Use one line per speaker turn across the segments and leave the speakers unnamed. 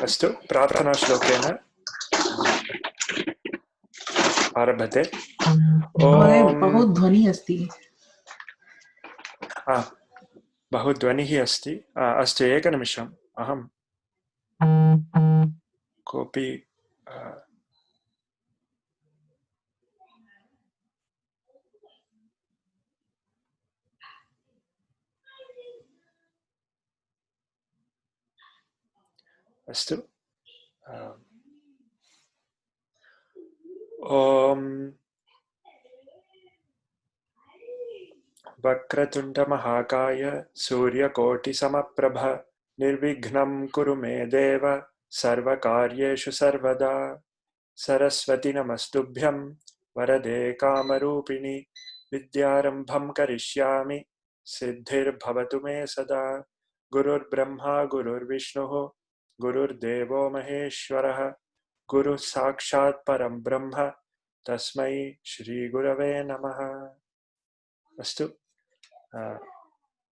अस्तु, प्रार्थनाश्लोकेन आरभते।
महोदय बहु ध्वनिः अस्ति।
बहु ध्वनिः अस्ति। अस्तु, एकनिमिषम्। अहं कोऽपि अस्तु। ॐ वक्रतुण्डमहाकाय सूर्यकोटिसमप्रभ निर्विघ्नं कुरु मे देव सर्वकार्येषु सर्वदा। सरस्वती नमस्तुभ्यं वरदे कामरूपिणि विद्यारम्भं करिष्यामि सिद्धिर्भवतु मे सदा। गुरुर्ब्रह्मा गुरुर्विष्णुः गुरुर्देवो महेश्वरः गुरुः साक्षात् परं ब्रह्म तस्मै श्रीगुरवे नमः। अस्तु,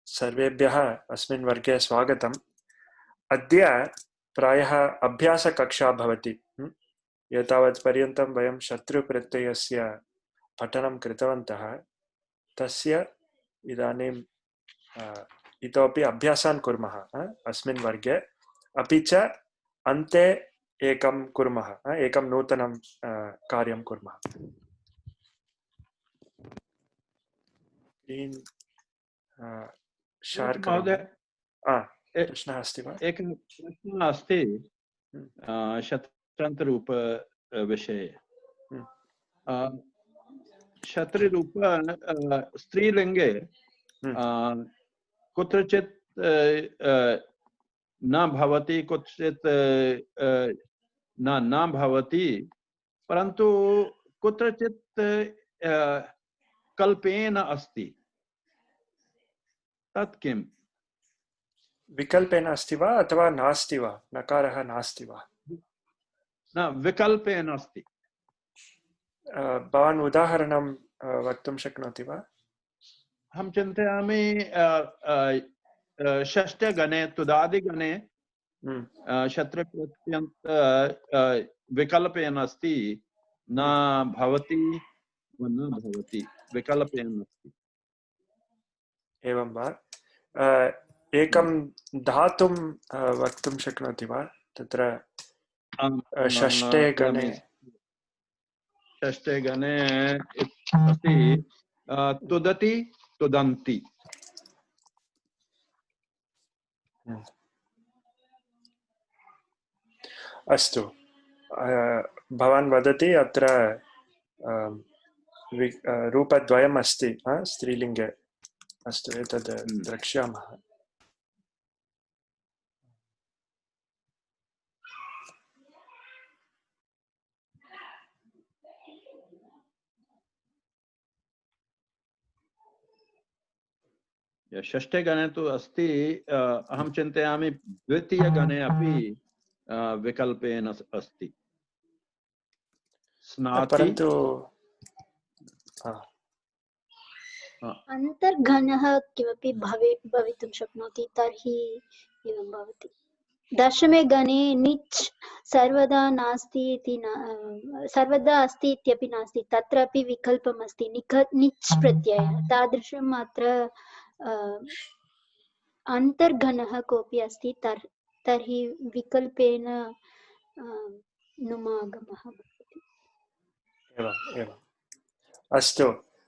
सर्वेभ्यः अस्मिन् वर्गे स्वागतम्। अद्य प्रायः अभ्यासकक्षा भवति। एतावत् पर्यन्तं वयं शत्रुप्रत्ययस्य पठनं कृतवन्तः। तस्य इदानीं इतोपि अभ्यासान् कुर्मः अस्मिन् वर्गे। अपि च अन्ते एकं कुर्मः, एकं नूतनं कार्यं कुर्मः। शेर् करोमि। प्रश्नः अस्ति वा?
एकः प्रश्नः अस्ति शत्रन्तरूप विषये। शत्रुरूप स्त्रीलिङ्गे कुत्रचित् न भवति, कुत्रचित् न भवति, परन्तु कुत्रचित् कल्पेन अस्ति। तत् किम्?
विकल्पेन अस्ति वा अथवा नास्ति वा? नकारः नास्ति वा?
न, विकल्पेन अस्ति।
भवान् उदाहरणं वक्तुं शक्नोति वा?
अहं चिन्तयामि षष्ठे गणे तुदादिगणे शत्रुप्रत्ययं विकल्पेन अस्ति, न भवति न भवति, विकल्पेन अस्ति।
एवं वा? एकं धातुं वक्तुं शक्नोति वा? तत्र षष्ठे गणे
अस्ति तुदति तुदन्ति।
अस्तु, भवान् वदति अत्र रूपद्वयम् अस्ति स्त्रीलिङ्गे। अस्तु, एतद् द्रक्ष्यामः।
षष्ठे गणे तु अस्ति। अहं चिन्तयामि द्वितीयगणे अपि विकल्पेन अस्ति।
परन्तु
अन्तर्घनः किमपि भवितुं शक्नोति, तर्हि एवं भवति। दशमे गणे निच् सर्वदा नास्ति इति सर्वदा अस्ति इत्यपि नास्ति, तत्रापि विकल्पम् अस्ति, निच् प्रत्ययः। तादृशम् अत्र अन्तर्घनः कोऽपि अस्ति, तर्हि विकल्पेन नुमागमः भवति।
एवम्। अस्तु,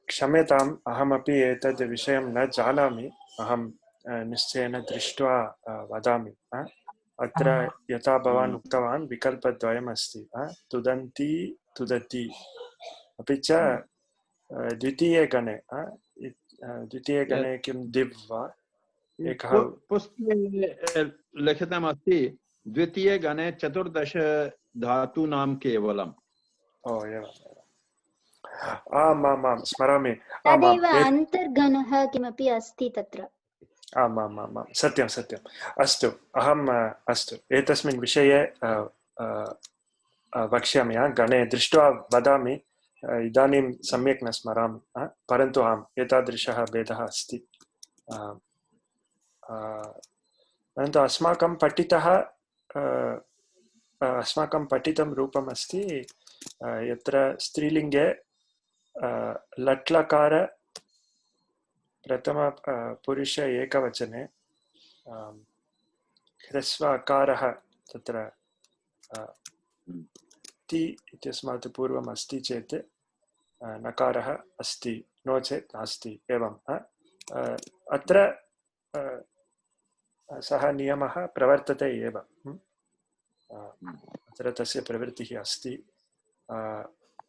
क्षम्यताम्, अहमपि एतद् विषयं न जानामि। अहं निश्चयेन दृष्ट्वा वदामि। अत्र यथा भवान् उक्तवान् विकल्पद्वयम् अस्ति, तुदन्ति तुदति। अपि च द्वितीये गणे किं दिव् वा? एकः
पुस्तके लिखितमस्ति द्वितीये गणे 14 धातूनां केवलम्।
ओ एवम्, आम्, स्मरामि।
तदेव अन्तर्घनः किमपि अस्ति तत्र।
आम्, सत्यम्। अस्तु, अस्तु, एतस्मिन् विषये वक्ष्यामि। गणे दृष्ट्वा वदामि। इदानीं सम्यक् न स्मरामि, परन्तु आम्, एतादृशः भेदः अस्ति। परन्तु अस्माकं पठितं रूपम् अस्ति यत्र स्त्रीलिङ्गे लट्लकार प्रथम पुरुष एकवचने ह्रस्व अकारः तत्र ति इत्यस्मात् पूर्वम् अस्ति चेत् नकारः अस्ति, नो चेत् नास्ति। एवम् अत्र सः नियमः प्रवर्तते एव। अत्र तस्य प्रवृत्तिः अस्ति,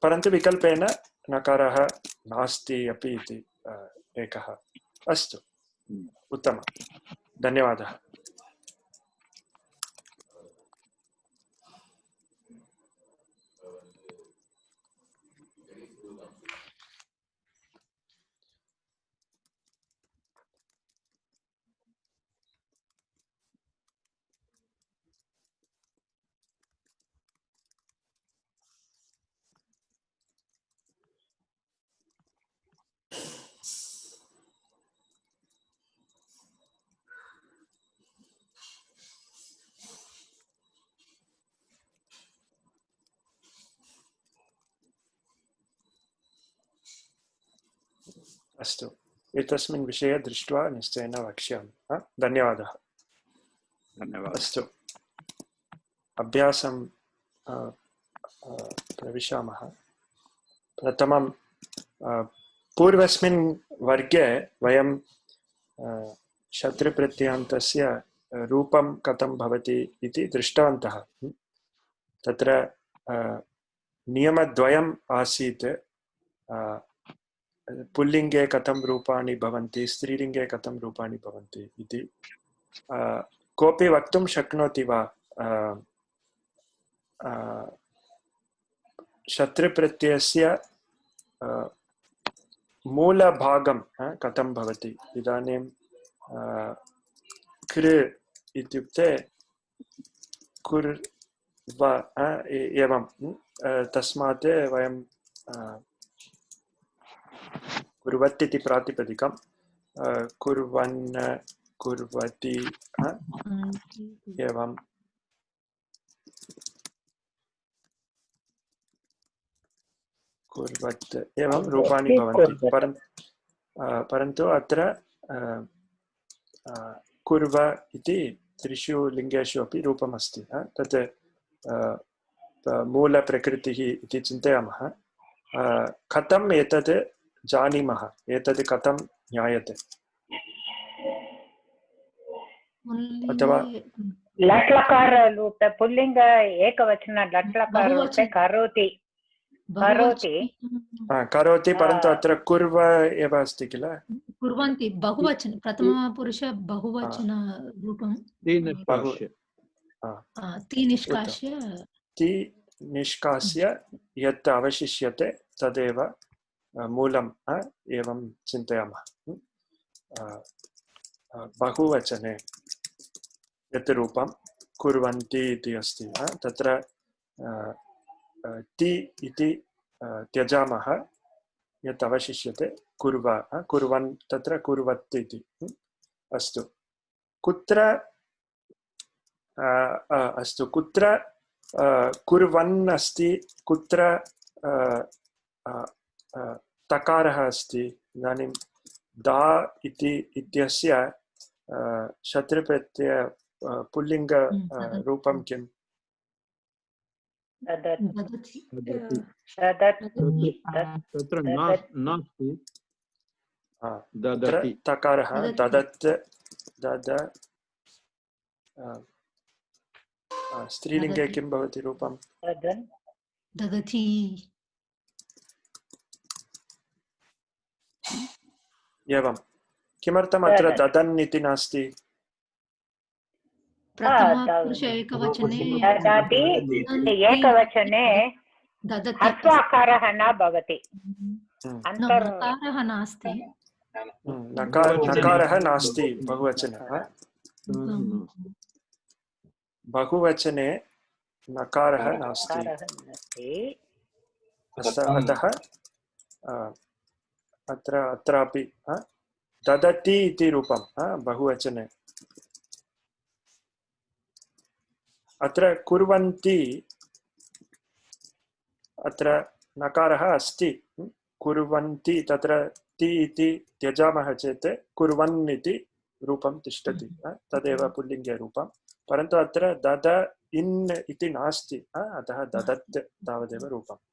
परन्तु विकल्पेन नकारः नास्ति अपि इति एकः। अस्तु, उत्तमं, धन्यवादः। अस्तु, एतस्मिन् विषये दृष्ट्वा निश्चयेन वक्ष्यामि। धन्यवादः।
धन्यवादः।
अस्तु, अभ्यासं प्रविशामः। प्रथमं पूर्वस्मिन् वर्गे वयं शत्रुप्रत्ययान्तस्य रूपं कथं भवति इति दृष्टवन्तः। तत्र नियमद्वयम् आसीत्। पुल्लिङ्गे कथं रूपाणि भवन्ति, स्त्रीलिङ्गे कथं रूपाणि भवन्ति इति कोऽपि वक्तुं शक्नोति वा? शत्रुप्रत्ययस्य मूलभागं कथं भवति? इदानीं कृ इत्युक्ते कुर्व एवं, तस्मात् वयं कुर्वत् इति प्रातिपदिकं कुर्वन्, कुर्वति एवं कुर्वत् एवं रूपाणि भवन्ति। परन्तु अत्र कुर्व इति त्रिषु लिङ्गेषु अपि रूपमस्ति। तत् मूलप्रकृतिः इति चिन्तयामः। कथम् एतत् जानीमः, एतत् कथं ज्ञायते? अथवा
लट्लकार रूपे पुल्लिङ्ग एकवचन लट्लकार रूपे करोति
करोति, परन्तु अत्र कुर्व एव अस्ति किल?
कुर्वन्ति बहुवचन, प्रथमपुरुष बहुवचन रूपं ति
निष्कास्य यत् अवशिष्यते तदेव मूलम् एवं चिन्तयामः। बहुवचने यत् रूपं कुर्वन्ति इति अस्ति, तत्र ति इति त्यजामः, यत् अवशिष्यते कुर्व, कुर्वन्, तत्र कुर्वत् इति। अस्तु, कुत्र अस्तु, कुत्र कुर्वन् अस्ति, कुत्र तकारः अस्ति? इदानीं दा इति इत्यस्य शत्रुप्रत्यय पुल्लिङ्ग रूपं किम्?
तत्र नास्ति, ददति।
तकारः ददत्, दद। स्त्रीलिङ्गे किं भवति रूपं?
ददति।
एवं, किमर्थम् अत्र ददन् इति नास्ति?
प्रथमपुरुष एकवचने
ह्रस्व आकारः न भवति,
नकारः नास्ति,
नकारः नास्ति बहुवचने। बहुवचने नकारः नास्ति, अतः अत्रापि ददति इति रूपं बहुवचने। अत्र कुर्वन्ति अत्र नकारः अस्ति कुर्वन्ति तत्र ति इति त्यजामः चेत् कुर्वन् इति रूपं तिष्ठति तदेव पुल्लिङ्गे रूपं परन्तु अत्र दद इन् इति नास्ति अतः ददत् तावदेव रूपम्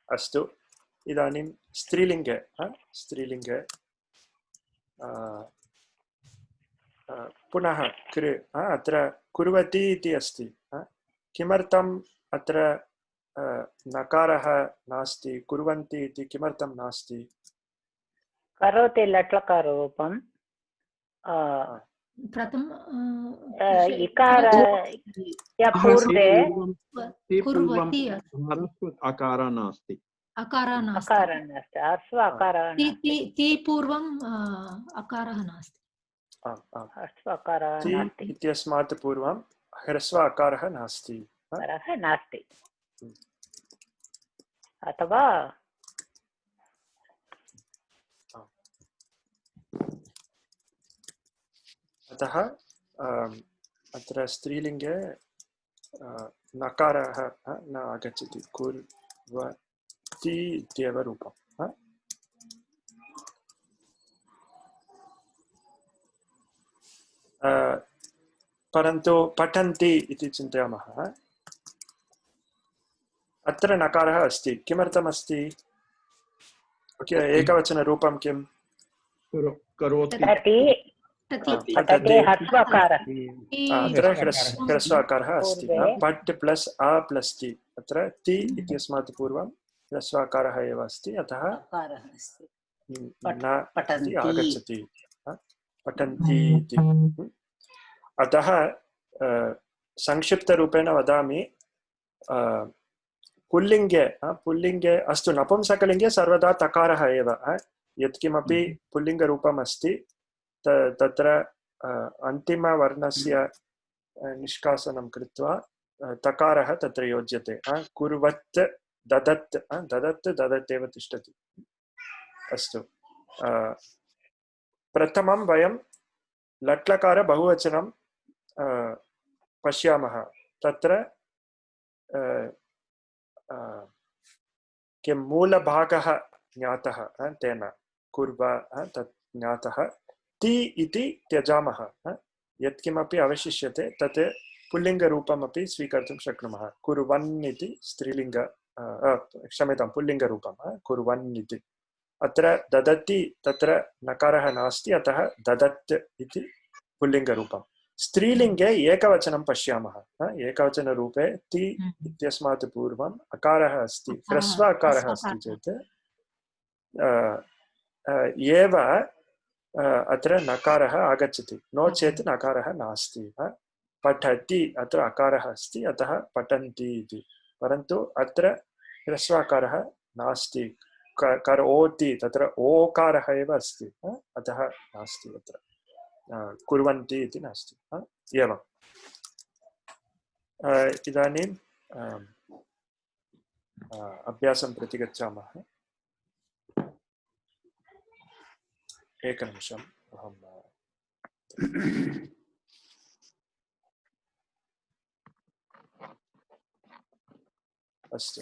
अस्तु इदानीं स्त्रीलिङ्गे पुनः अत्र कुर्वति इति अस्ति किमर्थम् अत्र नकारः नास्ति कुर्वन्ति इति किमर्थं नास्ति
करोति लट्लकाररूपं
प्रथम
इकार पूर्वे
कुर्वति
अकारः नास्ति
अकारः
नास्ति ह्रस्व अकारः
ति पूर्वं अकारः नास्ति
ह्रस्व अकारः नास्ति
इत्यस्मात् पूर्वं ह्रस्व अकारः नास्ति
अथवा
अतः अत्र स्त्रीलिङ्गे नकारः न आगच्छति कुर्वति इत्येव रूपम् परन्तु पठन्ति इति चिन्तयामः अत्र नकारः अस्ति किमर्थम् अस्ति एकवचनरूपं किं अत्र ह्रस्वकारः अस्ति पट् प्लस् अ प्लस् ति अत्र ति इत्यस्मात् पूर्वं ह्रस्वकारः एव अस्ति अतः न आगच्छति पठन्ति इति अतः संक्षिप्तरूपेण वदामि पुल्लिङ्गे अस्तु नपुंसकलिङ्गे सर्वदा तकारः एव यत्किमपि पुल्लिङ्गरूपम् अस्ति तत्र अन्तिमवर्णस्य निष्कासनं कृत्वा तकारः तत्र योज्यते कुर्वत् ददत् ददत् एव तिष्ठति अस्तु प्रथमं वयं लट्लकार बहुवचनं पश्यामः तत्र किं मूलभागः ज्ञातः तेन कुर्व तत् ज्ञातः ति इति त्यजामः यत्किमपि अवशिष्यते तत् पुल्लिङ्गरूपमपि स्वीकर्तुं शक्नुमः कुर्वन् इति स्त्रीलिङ्ग क्षम्यतां पुल्लिङ्गरूपं कुर्वन् इति अत्र ददति तत्र नकारः नास्ति अतः ददत् इति पुल्लिङ्गरूपं स्त्रीलिङ्गे एकवचनं पश्यामः एकवचनरूपे ति इत्यस्मात् पूर्वम् अकारः अस्ति ह्रस्व अकारः अस्ति चेत् एव अत्र नकारः आगच्छति नो चेत् नकारः नास्ति पठति अत्र अकारः अस्ति अतः पठन्ति इति परन्तु अत्र ह्रस्वकारः नास्ति करोति तत्र ओकारः एव अस्ति अतः नास्ति अत्र कुर्वन्ति इति नास्ति एवम् इदानीं अभ्यासं प्रति गच्छामः एकनिमिषम् अहं अस्तु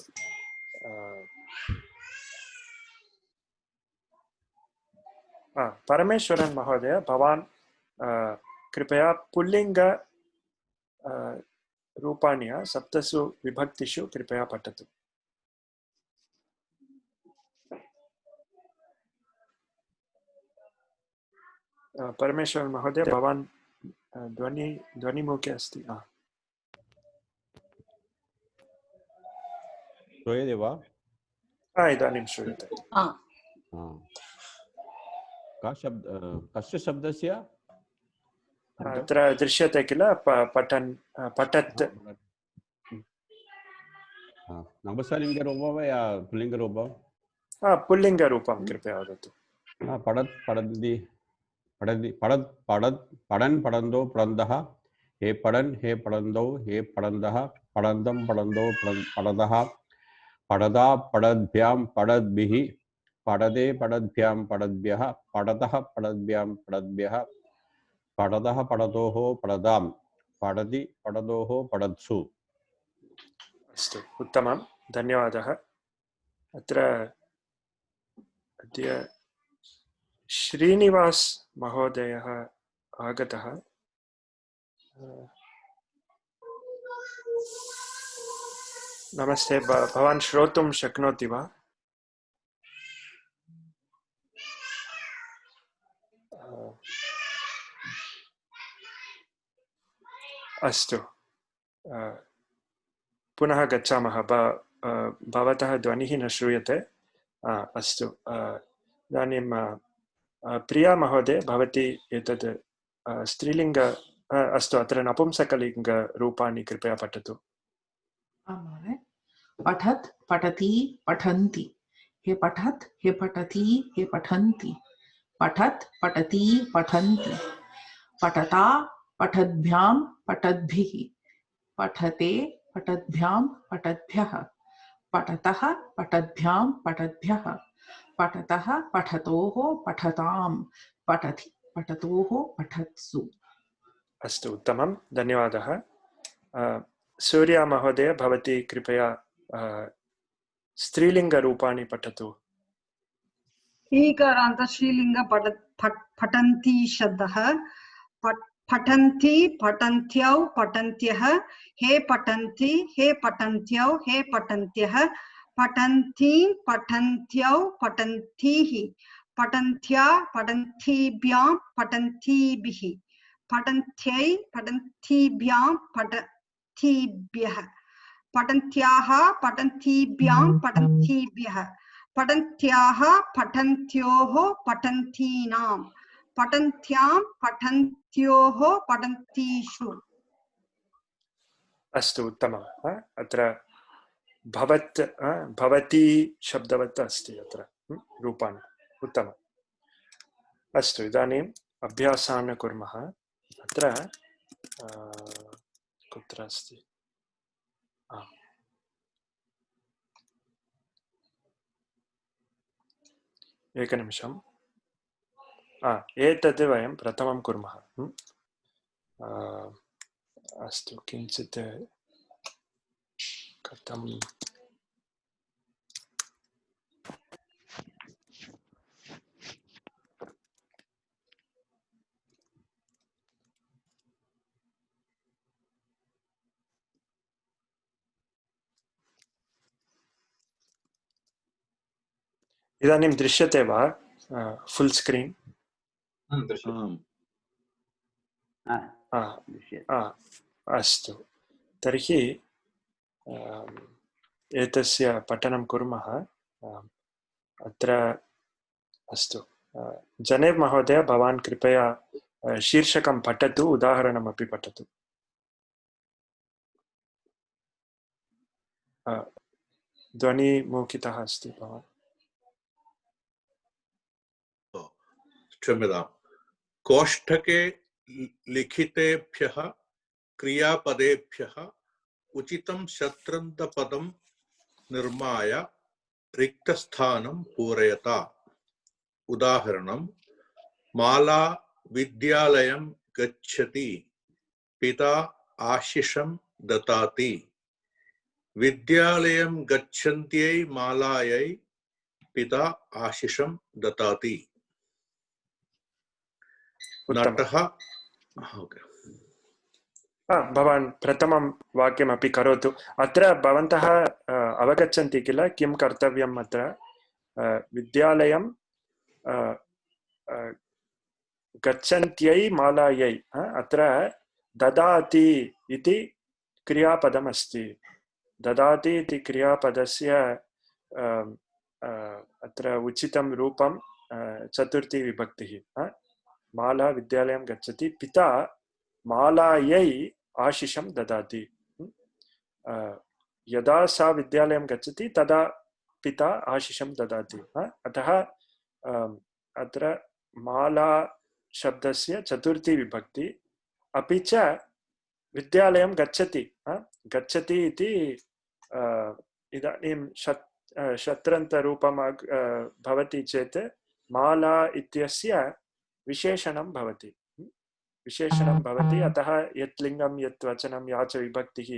परमेश्वरन् महोदय भवान् कृपया पुल्लिङ्ग रूपाणि सप्तसु विभक्तिषु कृपया पठतु परमेश्वरन् महोदय भवान् ध्वनिमुखे अस्ति
श्रूयते वा
इदानीं श्रूयते
कस्य शब्दस्य
अत्र दृश्यते किल पठन् पठत्
नपुंसकलिङ्गरूपं वा या पुल्लिङ्गरूपं
पुल्लिङ्गरूपं कृपया वदतु
पठत् पठन्ति पठन्ति पठत् पठत् पठन् पठन्तौ पठन्तः हे पठन् हे पठन्तौ हे पठन्तः पठन्तं पठन्तौ पठतः पठदा पठद्भ्यां पठद्भिः पठते पठद्भ्यां पठद्भ्यः पठतः पठद्भ्यां पठद्भ्यः पडदः पडदोः पडदां पडदि पडदोः पडत्सु।
अस्तु उत्तमं धन्यवादः। अत्र अद्य श्रीनिवास महोदयः आगतः। नमस्ते, भवान् श्रोतुं शक्नोति वा? अस्तु, पुनः गच्छामः। भवतः ध्वनिः न श्रूयते। अस्तु, इदानीं प्रिया महोदय, भवती एतत् स्त्रीलिङ्ग अस्तु, अत्र नपुंसकलिङ्गरूपाणि कृपया पठतु।
पठत् पठति पठन्ति। हे पठत् हे पठति हे पठन्ति। पठत् पठति पठन्ति। पठता पठद्भ्यां पठद्भिः। पठते पठद्भ्यां पठद्भ्यः। पठतः पठद्भ्यां पठद्भ्यः। पठतः पठतोः पठतां। पठति पठतोः पठत्सु।
अस्तु उत्तमं धन्यवादः। सूर्या महोदय, भवती कृपया स्त्रीलिङ्गरूपाणि पठतु।
ईकारान्त श्रीलिङ्ग पठन्ति शब्दः पठन्ति पठन्त्यौ पठन्त्यः। हे पठन्ति हे पठन्त्यौ हे पठन्त्यः। पठन्ति पठन्त्यौ पठन्तीः। पठन्त्या पठन्तीभ्यां पठन्तीभिः। पठन्त्यै पठन्तीभ्यां पठन्तीभ्यः। पठन्त्याः पठन्तीभ्यां पठन्तीभ्यः। पठन्त्याः पठन्त्योः पठन्तीनां। पठन्त्यां पठन्त्योः पठन्तीषु।
अस्तु उत्तमम्। अत्र भवत् भवती शब्दवत् अस्ति अत्र रूपाणि। उत्तमम्। अस्तु, इदानीम् अभ्यासान् कुर्मः। अत्र कुत्र अस्ति? एकनिमिषम्। एतद् वयं प्रथमं कुर्मः। अस्तु, किञ्चित् कथम् इदानीं दृश्यते वा? फुल् स्क्रीन्? अस्तु, तर्हि एतस्य पठनं कुर्मः। अत्र अस्तु, जनेव महोदय, भवान् कृपया शीर्षकं पठतु, उदाहरणमपि पठतु। ध्वनिमुखितः अस्ति भवान्।
क्षम्यताम्। कोष्ठके लिखितेभ्यः क्रियापदेभ्यः उचितं शत्रन्तपदं निर्माय रिक्तस्थानं पूरयता। उदाहरणं: माला विद्यालयं गच्छति, पिता आशिषं ददाति। विद्यालयं गच्छन्त्यै मालायै पिता आशिषं ददाति। नटः
भवान् प्रथमं वाक्यमपि करोतु। अत्र भवन्तः अवगच्छन्ति किल किं कर्तव्यम्? अत्र विद्यालयं गच्छन्त्यै मालायै, अत्र ददाति इति क्रियापदमस्ति। ददाति इति क्रियापदस्य अत्र उचितं रूपं चतुर्थी विभक्तिः। माला विद्यालयं गच्छति, पिता मालायै आशिषं ददाति। यदा सा विद्यालयं गच्छति तदा पिता आशिषं ददाति। अतः अत्र माला शब्दस्य चतुर्थी विभक्ति, अपि च विद्यालयं गच्छति। गच्छति इति इदानीं शत्रन्तरूपं भवति चेत् माला इत्यस्य विशेषणं भवति। विशेषणं भवति अतः यत् लिङ्गं यत् वचनं या च विभक्तिः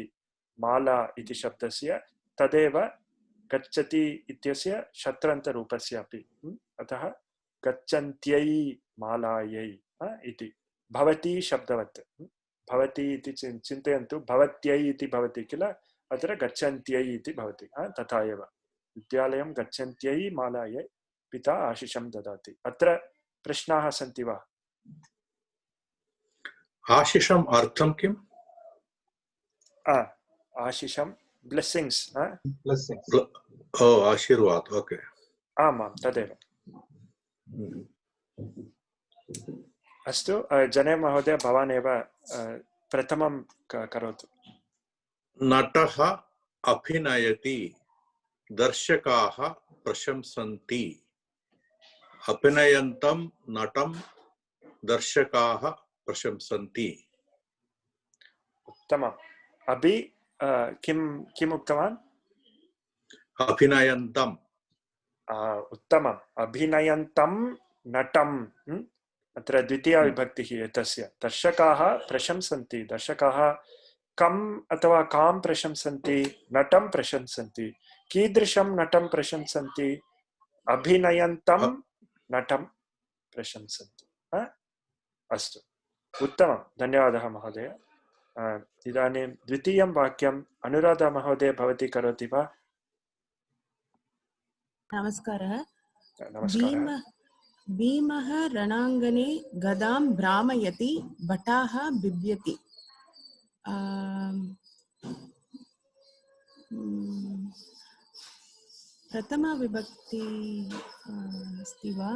माला इति शब्दस्य तदेव गच्छति इत्यस्य शत्रन्तरूपस्य अपि अतः गच्छन्त्यै मालायै इति भवती शब्दवत् भवती इति चिन्तयन्तु भवत्यै इति भवति किल अत्र गच्छन्त्यै इति भवति तथा एव विद्यालयं गच्छन्त्यै मालायै पिता आशिषं ददाति अत्र प्रश्नाः सन्ति वा
आशिषम् अर्थं किम्
आशिषं ब्लेस्सिङ्ग्स्
ओ आशीर्वाद ओके
आमां तदेव अस्तु जने महोदय भवान् एव प्रथमं करोतु
नटः अभिनयति दर्शकाः प्रशंसन्ति अभिनयन्तं नटं दर्शकाः प्रशंसन्ति
उत्तमम् अभि किम् उक्तवान्
अभिनयन्तम्
उत्तमम् अभिनयन्तं नटम् अत्र द्वितीया विभक्तिः एतस्य दर्शकाः प्रशंसन्ति दर्शकाः कम् अथवा कां प्रशंसन्ति नटं प्रशंसन्ति कीदृशं नटं प्रशंसन्ति अभिनयन्तं नटं प्रशंसन्ति अस्तु उत्तमं धन्यवादः महोदय इदानीं द्वितीयं वाक्यम् अनुराधा महोदय भवती करोति वा
नमस्कारः भीमः रणाङ्गने गदां भ्रामयति भटाः बिभ्यति प्रथमा विभक्ति अस्ति वा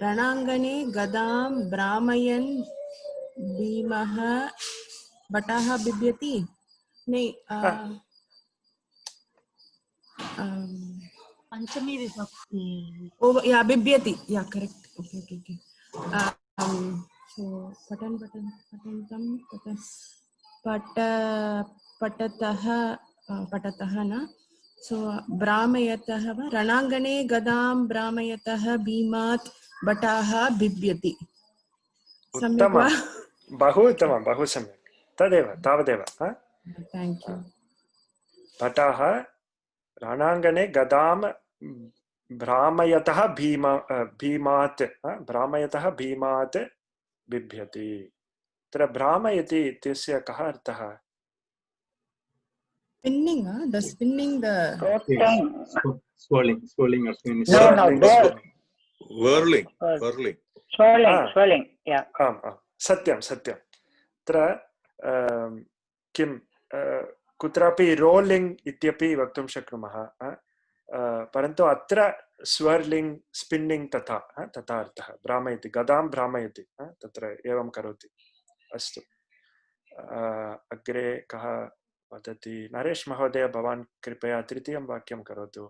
रणाङ्गने गदां भ्रामयन् भीमः भटाः बिभ्यति
पंचमी विभक्ति
या बिभ्यति या correct okay okay okay so पठतः न सो भ्रामयतः वा रणाङ्गने गदां भ्रामयतः भीमात् भटाः बिभ्यति सम्यक् वा
बहु उत्तमं बहु सम्यक् तदेव तावदेव
थैंक यू
भटाः रणाङ्गने गदां भ्रामयतः भीमात् बिभ्यति तत्र भ्रामयति इत्यस्य कः अर्थः
spinning the spinning the
swirling or spinning
whirling
yeah
सत्यं तत्र किं कुत्रापि रोलिङ्ग् इत्यपि वक्तुं शक्नुमः परन्तु अत्र स्वर्लिङ्ग् स्पिन्निङ्ग् तथा अर्थः भ्रामयति गदां भ्रामयति तत्र एवं करोति अस्तु अग्रे कः वदति नरेश महोदय भवान् कृपया तृतीयं वाक्यं करोतु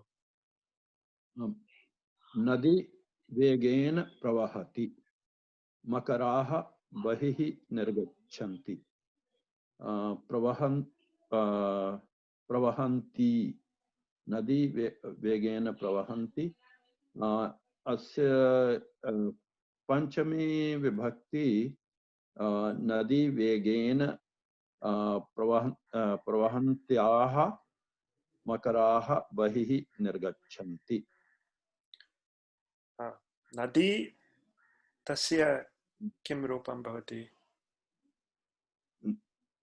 नदी वेगेन प्रवहति मकराः बहिः निर्गच्छन्ति प्रवहन्ति नदी वेगेन प्रवहन्ति अस्य पंचमी विभक्ति नदी वेगेन प्रवहन्त्याः मकराः बहिः निर्गच्छन्ति
नदी तस्य किं रूपं भवति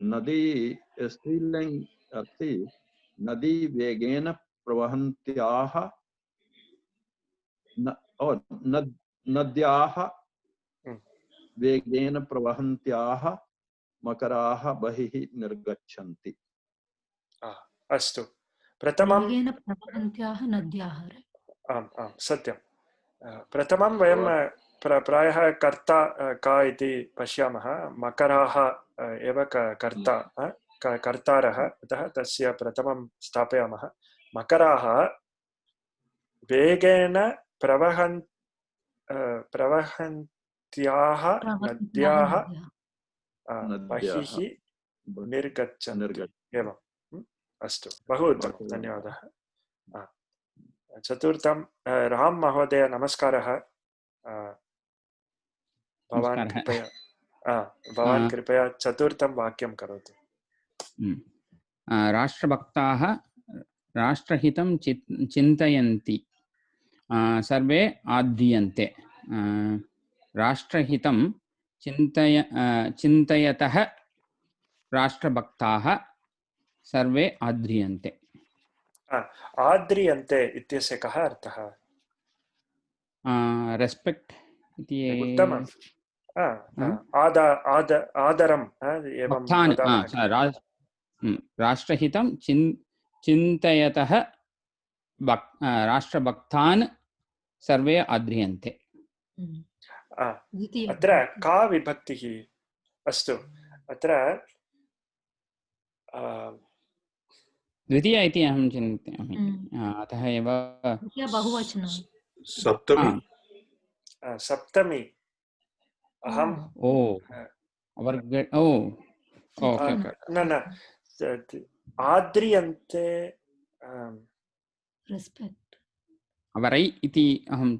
नदी स्त्रीलिङ्ग् अस्ति नदी वेगेन प्रवहन्त्याः नद्याः वेगेन प्रवहन्त्याः मकराः बहिः निर्गच्छन्ति
अस्तु प्रथमं
वेगेन प्रवहन्त्याः नद्याः
आम् सत्यं प्रथमं वयं प्रायः कर्ता का इति पश्यामः मकराः एव कर्ता कर्तारः अतः तस्य प्रथमं स्थापयामः मकराः वेगेन प्रवहन्त्याः नद्याः बहिः निर्गच्छन्ति एवम् अस्तु बहु उत्तमं धन्यवादः चतुर्थं राम महोदय नमस्कारः भवान्
नमस्कारः।
कृपया भवान् कृपया चतुर्थं वाक्यं करोतु।
राष्ट्रभक्ताः राष्ट्रहितं चिन्तयन्ति सर्वे आद्रियन्ते। राष्ट्रहितं चिन्तयतः राष्ट्रभक्ताः सर्वे आद्रियन्ते।
आद्रियन्ते इत्यस्य कः अर्थः?
रेस्पेक्ट् इति।
उत्तमम्। आदरम् एवं वदामः।
राष्ट्रहितं चिन्तयतः राष्ट्रभक्तान् सर्वे आद्रियन्ते।
अत्र का विभक्तिः? अस्तु, अत्र
द्वितीया इति अहं चिन्तयामि, अतः एव
बहुवचनं।
सप्तमी। अहं न आद्रियन्ते
रेस्पेक्ट्
अवरै इति अहं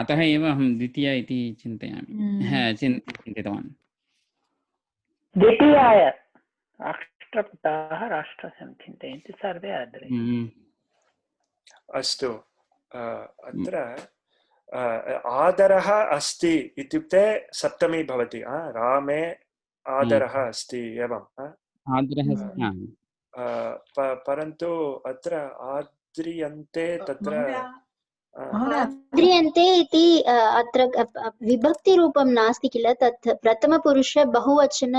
अतः एव अहं द्वितीया इति चिन्तितवान्।
द्वितीयाय राष्ट्रभक्ताः राष्ट्रं चिन्तयन्ति सर्वे आदरे।
अस्तु, अत्र आदरः अस्ति इत्युक्ते सप्तमी भवति। रामे आदरः अस्ति एवं। परन्तु अत्र आद्रियन्ते तत्र
आद्रियन्ते इति अत्र विभक्तिरूपं नास्ति किल, तत् प्रथमपुरुष बहुवचन।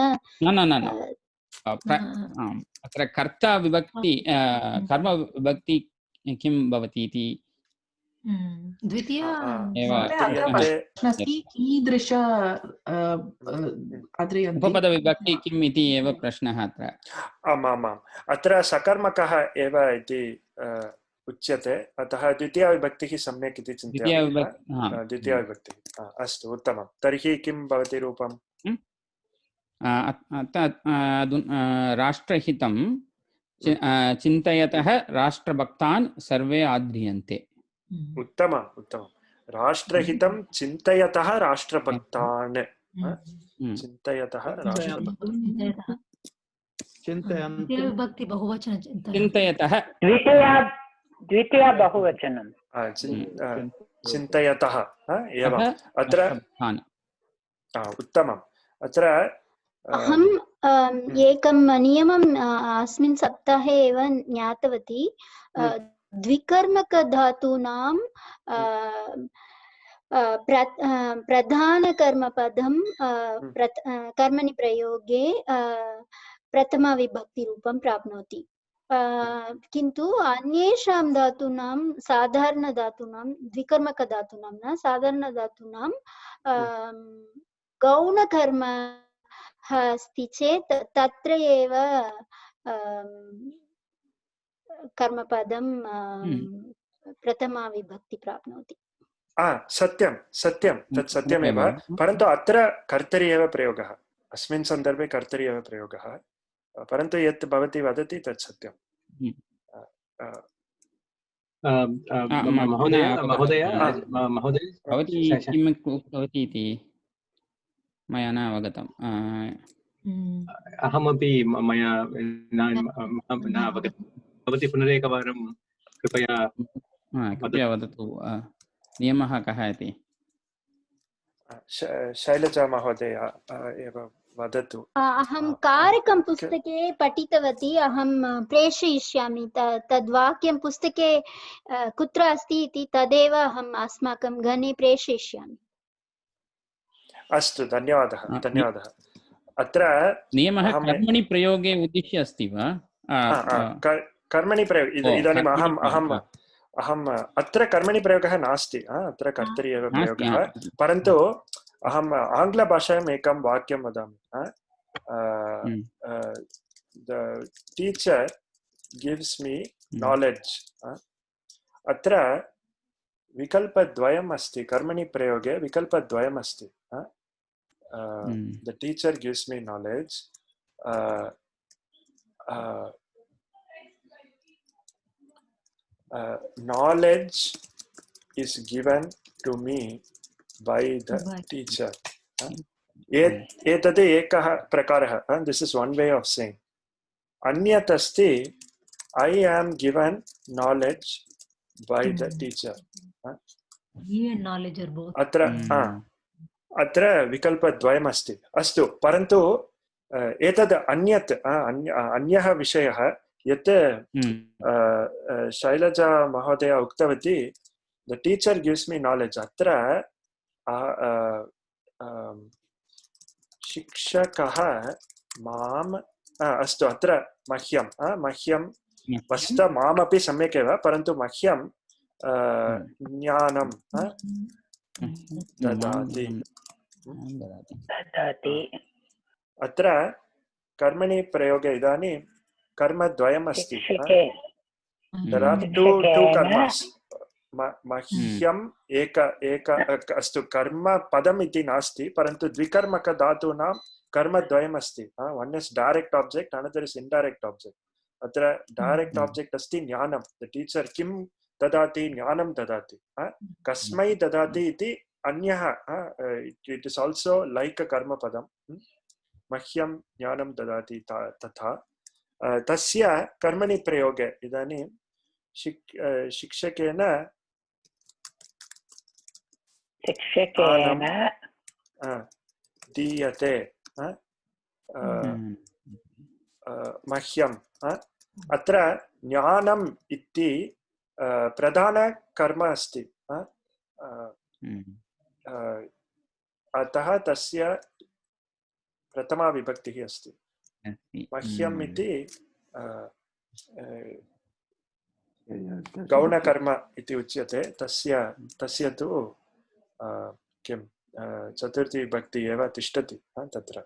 अत्र कर्ता विभक्ति कर्म विभक्ति किं भवति इति
द्वितीया
कीदृश
उपपदविभक्ति किम् इति एव प्रश्नः अत्र।
आमामाम्, अत्र सकर्मकः एव इति उच्यते, अतः द्वितीया विभक्तिः सम्यक् इति चिन्तयामि। द्वितीया विभक्तिः अस्तु, उत्तमं। तर्हि किं भवति रूपम्?
राष्ट्रहितं चिन्तयतः राष्ट्रभक्तान् सर्वे आद्रियन्ते।
उत्तमम्, उत्तमं। राष्ट्रहितं चिन्तयतः राष्ट्रभक्तान् चिन्तयतः
विभक्ति बहुवचन
चिन्तयतः
द्वितीया बहुवचनं
चिन्तयतः एवम्। अत्र उत्तमम्। अत्र
अहम् एकं नियमम् अस्मिन् सप्ताहे एव ज्ञातवती। द्विकर्मकधातूनां प्रधानकर्मपदं कर्मणि प्रयोगे प्रथमविभक्तिरूपं प्राप्नोति, किन्तु अन्येषां धातूनां साधारणधातूनां द्विकर्मकधातूनां न साधारणधातूनां गौणकर्म अस्ति चेत् तत्र एव कर्मपदं प्रथमा विभक्ति प्राप्नोति।
सत्यं सत्यं, तत् सत्यमेव। परन्तु अत्र कर्तरि एव प्रयोगः, अस्मिन् सन्दर्भे कर्तरि एव प्रयोगः, परन्तु यत् भवती वदति तत् सत्यं।
भवती किम् उक्तवती इति मया न अवगतम्।
अहमपि मया न अवगतम्। भवती पुनरेकवारं कृपया
वदतु, नियमः कः इति।
शैलजा महोदय एव वदतु।
अहं कारकं पुस्तके पठितवती, अहं प्रेषयिष्यामि। तद्वाक्यं पुस्तके कुत्र अस्ति इति तदेव अहम् अस्माकं गणे प्रेषयिष्यामि।
अस्तु, धन्यवादः धन्यवादः। अत्र
नियमः कर्मणि प्रयोगे उद्दिश्य अस्ति वा?
कर्मणि प्रयोग इदानीम् अहम् अत्र कर्मणि प्रयोगः नास्ति, अत्र कर्तरि एव प्रयोगः। परन्तु अहम् आङ्ग्लभाषायाम् एकं वाक्यं वदामि। The teacher gives me knowledge. अत्र विकल्पद्वयम् अस्ति, कर्मणि प्रयोगे विकल्पद्वयम् अस्ति। The teacher gives me knowledge. Knowledge is given to me by the teacher. एतद् एकः प्रकारः. This is one way of saying. अन्यत् अस्ति I am given knowledge by the teacher.
knowledge are both.
अत्र विकल्पद्वयम् अस्ति. अस्तु, परन्तु एतद् अन्यत् अन्यः विषयः यत् शैलजा महोदय उक्तवती, the teacher gives me knowledge. अत्र शिक्षकः माम् अस्तु, अत्र मह्यं वस्त मामपि सम्यक् एव, परन्तु मह्यं ज्ञानं ददाति. अत्र कर्मणि प्रयोगे इदानीं कर्मद्वयम् अस्ति. There are two karmas. मह्यम् एक अस्तु, कर्म पदम् इति नास्ति, परन्तु द्विकर्मक धातूनां कर्मद्वयम् अस्ति. One is direct object, another is indirect object. अत्र direct object अस्ति ज्ञानं. The teacher किं ददाति? ज्ञानं ददाति. कस्मै ददाति इति अन्यः. It is also like a कर्मपदं. मह्यं ज्ञानं ददाति तथा. तस्य कर्मणि प्रयोगे इदानीं शिक्षकेन दीयते मह्यम्. अत्र ज्ञानम् इति प्रधानकर्म अस्ति. अतः तस्य प्रथमा विभक्तिः अस्ति. मह्यम् इति गौणकर्म इति उच्यते. तस्य तु किं चतुर्थी विभक्ति एव तिष्ठति तत्र.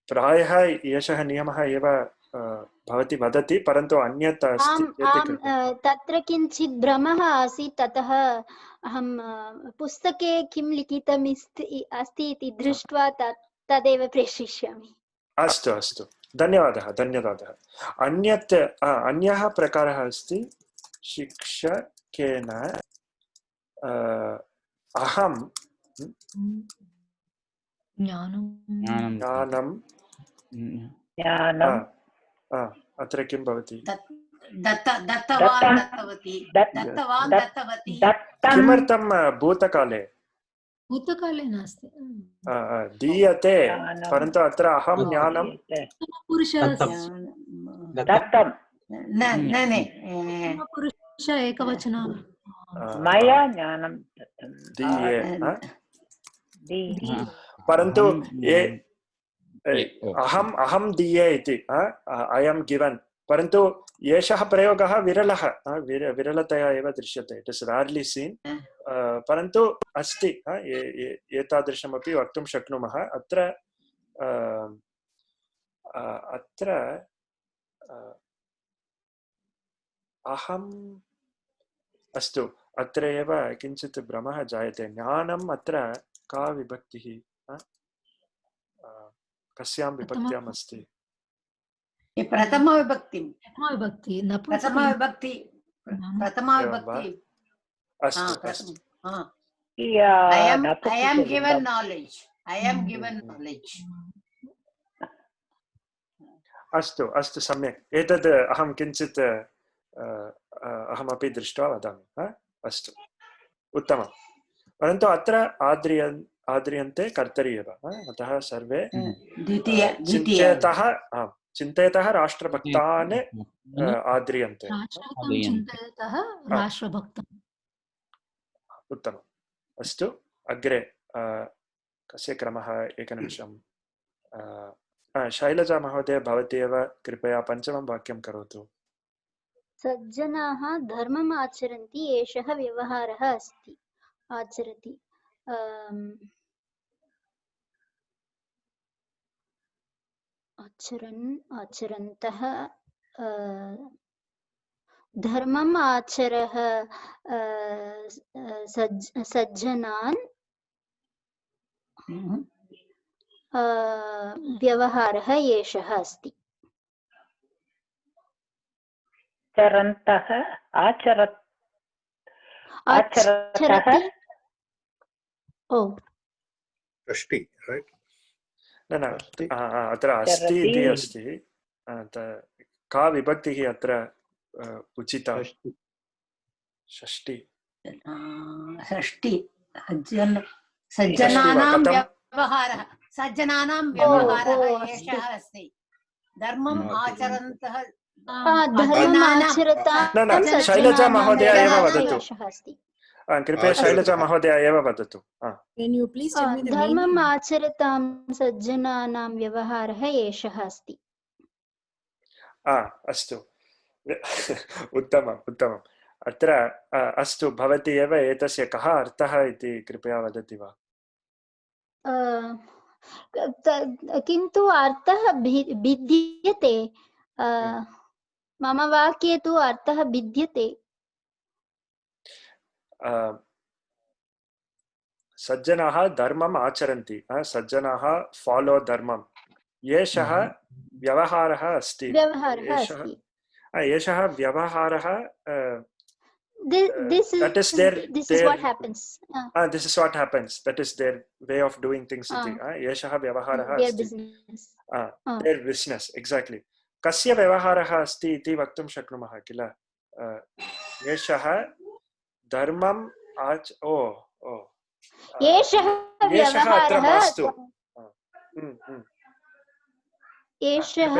प्रायः एषः नियमः एव भवती वदति, परन्तु अन्यत् अस्ति.
तत्र किञ्चित् भ्रमः आसीत्, ततः अहं पुस्तके किं लिखितम् अस्ति इति दृष्ट्वा तदेव प्रेषयिष्यामि.
अस्तु अस्तु, धन्यवादः धन्यवादः. अन्यः प्रकारः अस्ति शिक्षकेन अहं ज्ञानं अत्र किं भवति? किमर्थं भूतकाले?
भूतकाले नास्ति,
दीयते, परन्तु अत्र अहं ज्ञानं
पुरुष एकवचनं
मया ज्ञानं
दीये. परन्तु अहं दीये इति ऐ एम् गिवन्, परन्तु एषः प्रयोगः विरलतया एव दृश्यते. इट् इस् रार्लि सीन्, परन्तु अस्ति. एतादृशमपि वक्तुं शक्नुमः. अत्र अहम् अस्तु, अत्र एव किञ्चित् भ्रमः जायते. ज्ञानम् अत्र का विभक्तिः? कस्यां विभक्त्याम् अस्ति?
प्रथमा विभक्ति.
अस्तु अस्तु.
I am given knowledge.
अस्तु अस्तु, सम्यक्. एतद् अहं किञ्चित् अहमपि दृष्ट्वा वदामि. अस्तु, उत्तमं. परन्तु अत्र आद्रियन्ते कर्तरि एव. अतः सर्वे चिन्तयतः राष्ट्रभक्तान् आद्रियन्ते. उत्तमम्. अस्तु, अग्रे कस्य क्रमः? एकनिमिषं. शैलजा महोदय, भवती एव कृपया पञ्चमं वाक्यं करोतु.
सज्जनाः धर्मम् आचरन्ति, एषः व्यवहारः अस्ति. आचरति आचरन्तः धर्मम् आचरः सज्जनान् व्यवहारः एषः अस्ति.
चरन्तः आचरत्
आचरति ओ
षष्टि राइट
न न अत्र अस्ति इति अस्ति का विभक्तिः अत्र उचिता षष्टि
षष्टि सज्जनानां व्यवहारः एषः अस्ति धर्मम् आचरन्तः
न शैलजा महोदय एव वदतु कृपया शैलजा महोदय एव वदतु
धर्मम् आचरतां सज्जनानां व्यवहारः एषः अस्ति
अस्तु उत्तमम् उत्तमम् अत्र अस्तु भवती एव एतस्य कः अर्थः इति कृपया वदति वा
किन्तु अर्थः भिद्यते मम वाक्ये तु अर्थः भिद्यते
सज्जनाः धर्मम् आचरन्ति सज्जनाः फॉलो धर्मं एषः व्यवहारः अस्ति एषः व्यवहारः
this is what happens
this is what happens that is their way of doing things iti एषः व्यवहारः अस्ति their business exactly कस्य व्यवहारः अस्ति इति वक्तुं शक्नुमः किल एषः धर्मम्
एषः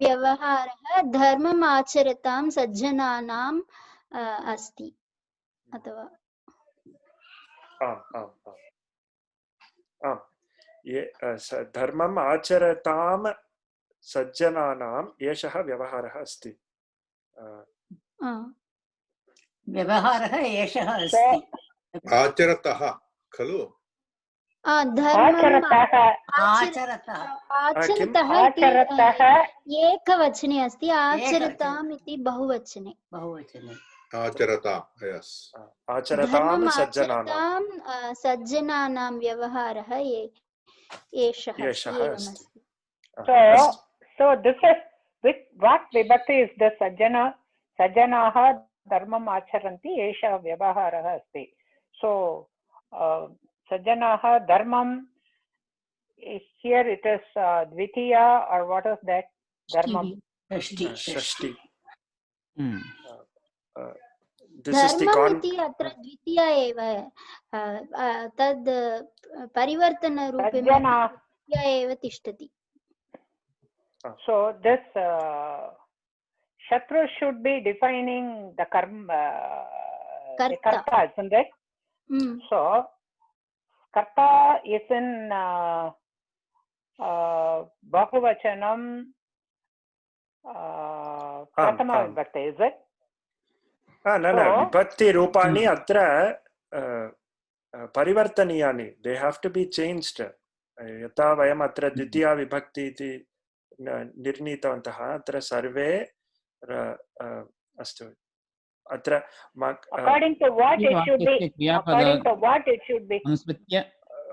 व्यवहारः धर्मम् आचरतां सज्जनानाम् अस्ति अथवा
धर्मम् आचरतां सज्जनानाम् एषः व्यवहारः अस्ति
व्यवहारः एषः अस्ति
आचरतः खलु
आचरतः एकवचने अस्ति आचरताम् इति बहुवचने
आचरतां
सज्जनानां व्यवहारः एषः अस्ति
So this is what vibhakti is the sajjanaah dharmam acharanti esha vyavaharah asti. So sajjanaah dharmam here it is dvitiya or what is that dharmam
षष्टि
धर्मम् इति अत्र द्वितीया एव तद् परिवर्तनरूपेण द्वितीया एव तिष्ठति
So this Shatru should be defining the karma, the karta, isn't it? So karta is in Bahuvachanam Pratama Vibhakti, is it?
न विभक्ति रूपाणि अत्र परिवर्तनीयानि they have to be changed यथा वयम् अत्र द्वितीया विभक्ति इति निर्णीतवन्तः अत्र सर्वे अस्तु अत्र
according to what it should be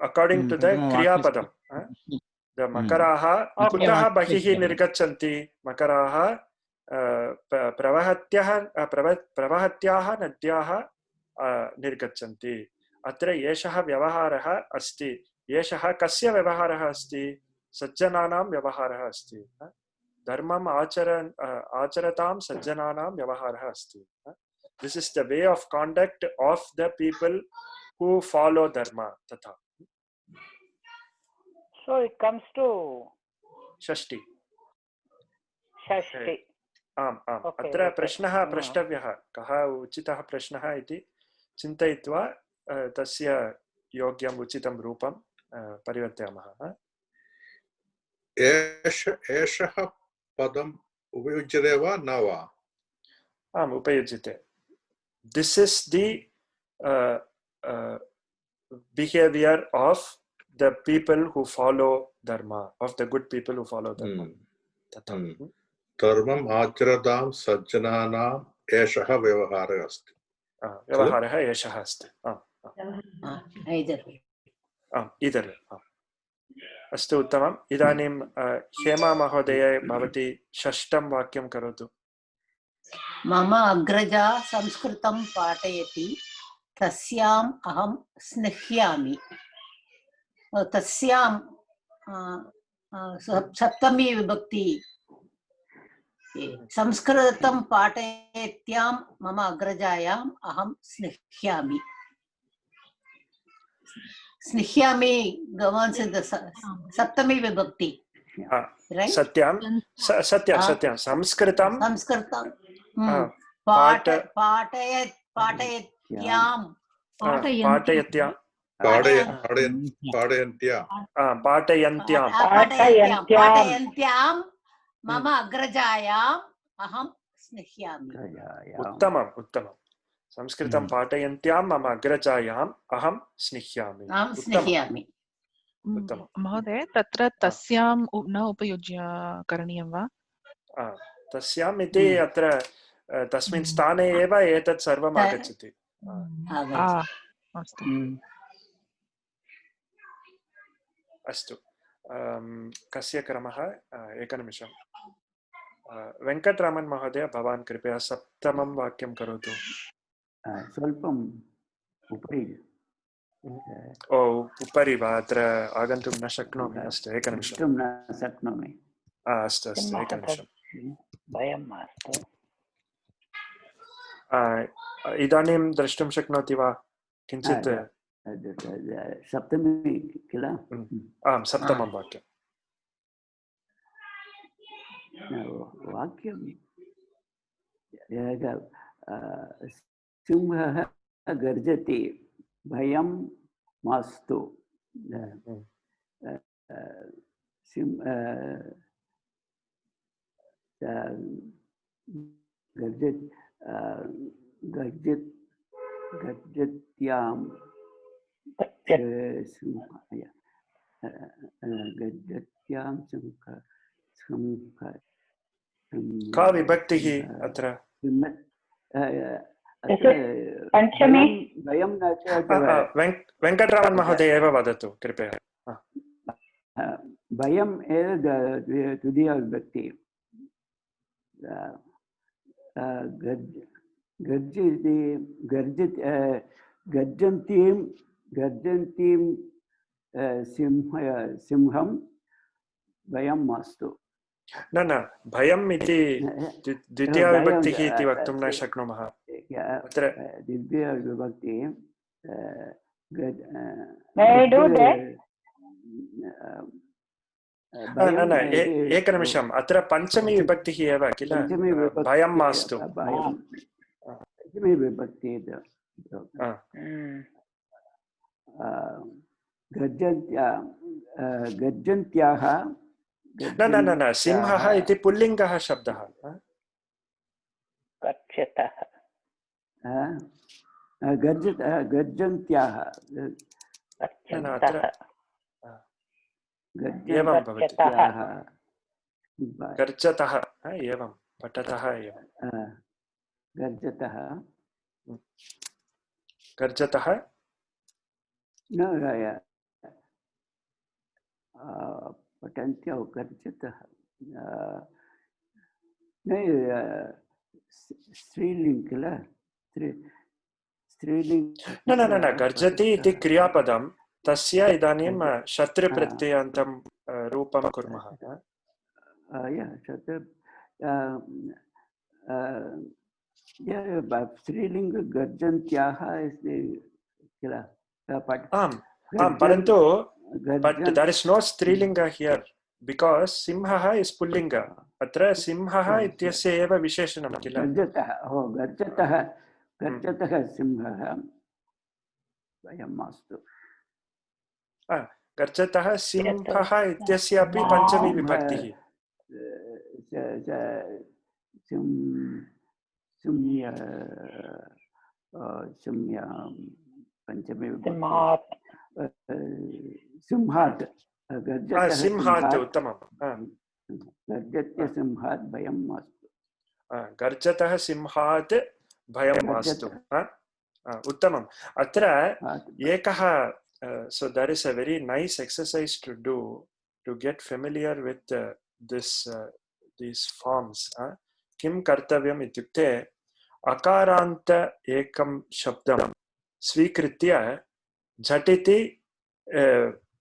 according to the kriyapadam the makaraः कुतः बहिः निर्गच्छन्ति मकराः प्रवहत्याः नद्याः निर्गच्छन्ति अत्र एषः व्यवहारः अस्ति एषः कस्य व्यवहारः अस्ति सज्जनानां व्यवहारः अस्ति धर्मम् आचरतां सज्जनानां व्यवहारः अस्ति this is the way of conduct of the people who follow dharma तथा
so it comes to
षष्टि
आम्
अत्र प्रश्नः प्रष्टव्यः कः उचितः प्रश्नः इति चिन्तयित्वा तस्य योग्यम् उचितं रूपं परिवर्तयामः
एषः पदम् उपयुज्यते वा न वा
आम् उपयुज्यते this is the behavior of the people who follow dharma of the good people who follow dharma तथा
धर्मम् आचरतां सज्जनानाम् एषः व्यवहारः अस्ति
व्यवहारः एषः अस्ति इदर् अस्तु उत्तमम् इदानीं हेमा महोदय भवती षष्ठं वाक्यं करोतु
मम अग्रजा संस्कृतं पाठयति तस्याम् अहं स्निह्यामि तस्यां सप्तमी विभक्ति संस्कृतं पाठयत्यां मम अग्रजायाम् अहं स्निह्यामि स्निह्यामि गवान्स सप्तमी विभक्ति
सत्यं सत्यं संस्कृतं
पाठयत्यां
पाठयत्यां
मम अग्रजायाम् अहं स्निह्यामि
उत्तमम् उत्तमं संस्कृतं पाठयन्त्यां मम अग्रजायाम् अहं स्निह्यामि उत्तमं
महोदय तत्र तस्यां न उपयुज्य करणीयं वा
तस्याम् इति अत्र तस्मिन् स्थाने एव एतत् सर्वम् आगच्छति अस्तु कस्य क्रमः एकनिमिषं वेङ्कटरामन् महोदय भवान् कृपया सप्तमं वाक्यं करोतु
स्वल्पम् उपरि
उपरि वा अत्र आगन्तुं न शक्नोमि अस्तु एकनिमिषं
न शक्नोमि
अस्तु अस्तु एकनिमिषं
भयं मास्तु
इदानीं द्रष्टुं शक्नोति वा किञ्चित्
सप्तमी किल
आं सप्तमं वाक्यं
वाक्यं सिंहः गर्जति भयं मास्तु गर्जत्यां
का विभक्तिः अत्र
पञ्चमी
वेङ्कटरामन् महोदय एव वदतु कृपया
भयम् एव द्वितीया विभक्ति गर्जन्तीं सिंहं भयं मास्तु
न भयम् इति द्वितीया विभक्तिः इति वक्तुं न शक्नुमः अत्र
द्वितीया विभक्ति
न एकनिमिषम् अत्र पञ्चमी विभक्तिः एव किल भयं मास्तु
पञ्चमी विभक्ति गर्जन्त्याः
न सिंहः इति पुल्लिङ्गः शब्दः
गर्जन्त्याः
एवं भवति गर्जतः एवं पठतः एवं गर्जतः
पठन्त्यो गर्जतः स्त्रीलिङ्ग किल स्त्रीलिङ्ग
न गर्जति इति क्रियापदं तस्य इदानीं शत्रुप्रत्ययान्तं रूपं कुर्मः
स्त्रीलिङ्ग गर्जन्त्याः किल
आम् परन्तु but there is no strilinga here because simha is pullinga atra simha ityasya eva visheshanam kila
गर्जतः सिंहः भयं मास्तु
गर्जतः सिंहः इत्यस्य अपि पञ्चमी विभक्तिः
पञ्चमी सिंहात्
सिंहात् उत्तमं
गर्जत्य सिंहात् भयं मास्तु
गर्जतः सिंहात् भयं मास्तु उत्तमम् अत्र एकः so there is a very nice exercise to do to get familiar with these forms किं कर्तव्यम् इत्युक्ते अकारान्त एकं शब्दं स्वीकृत्य झटिति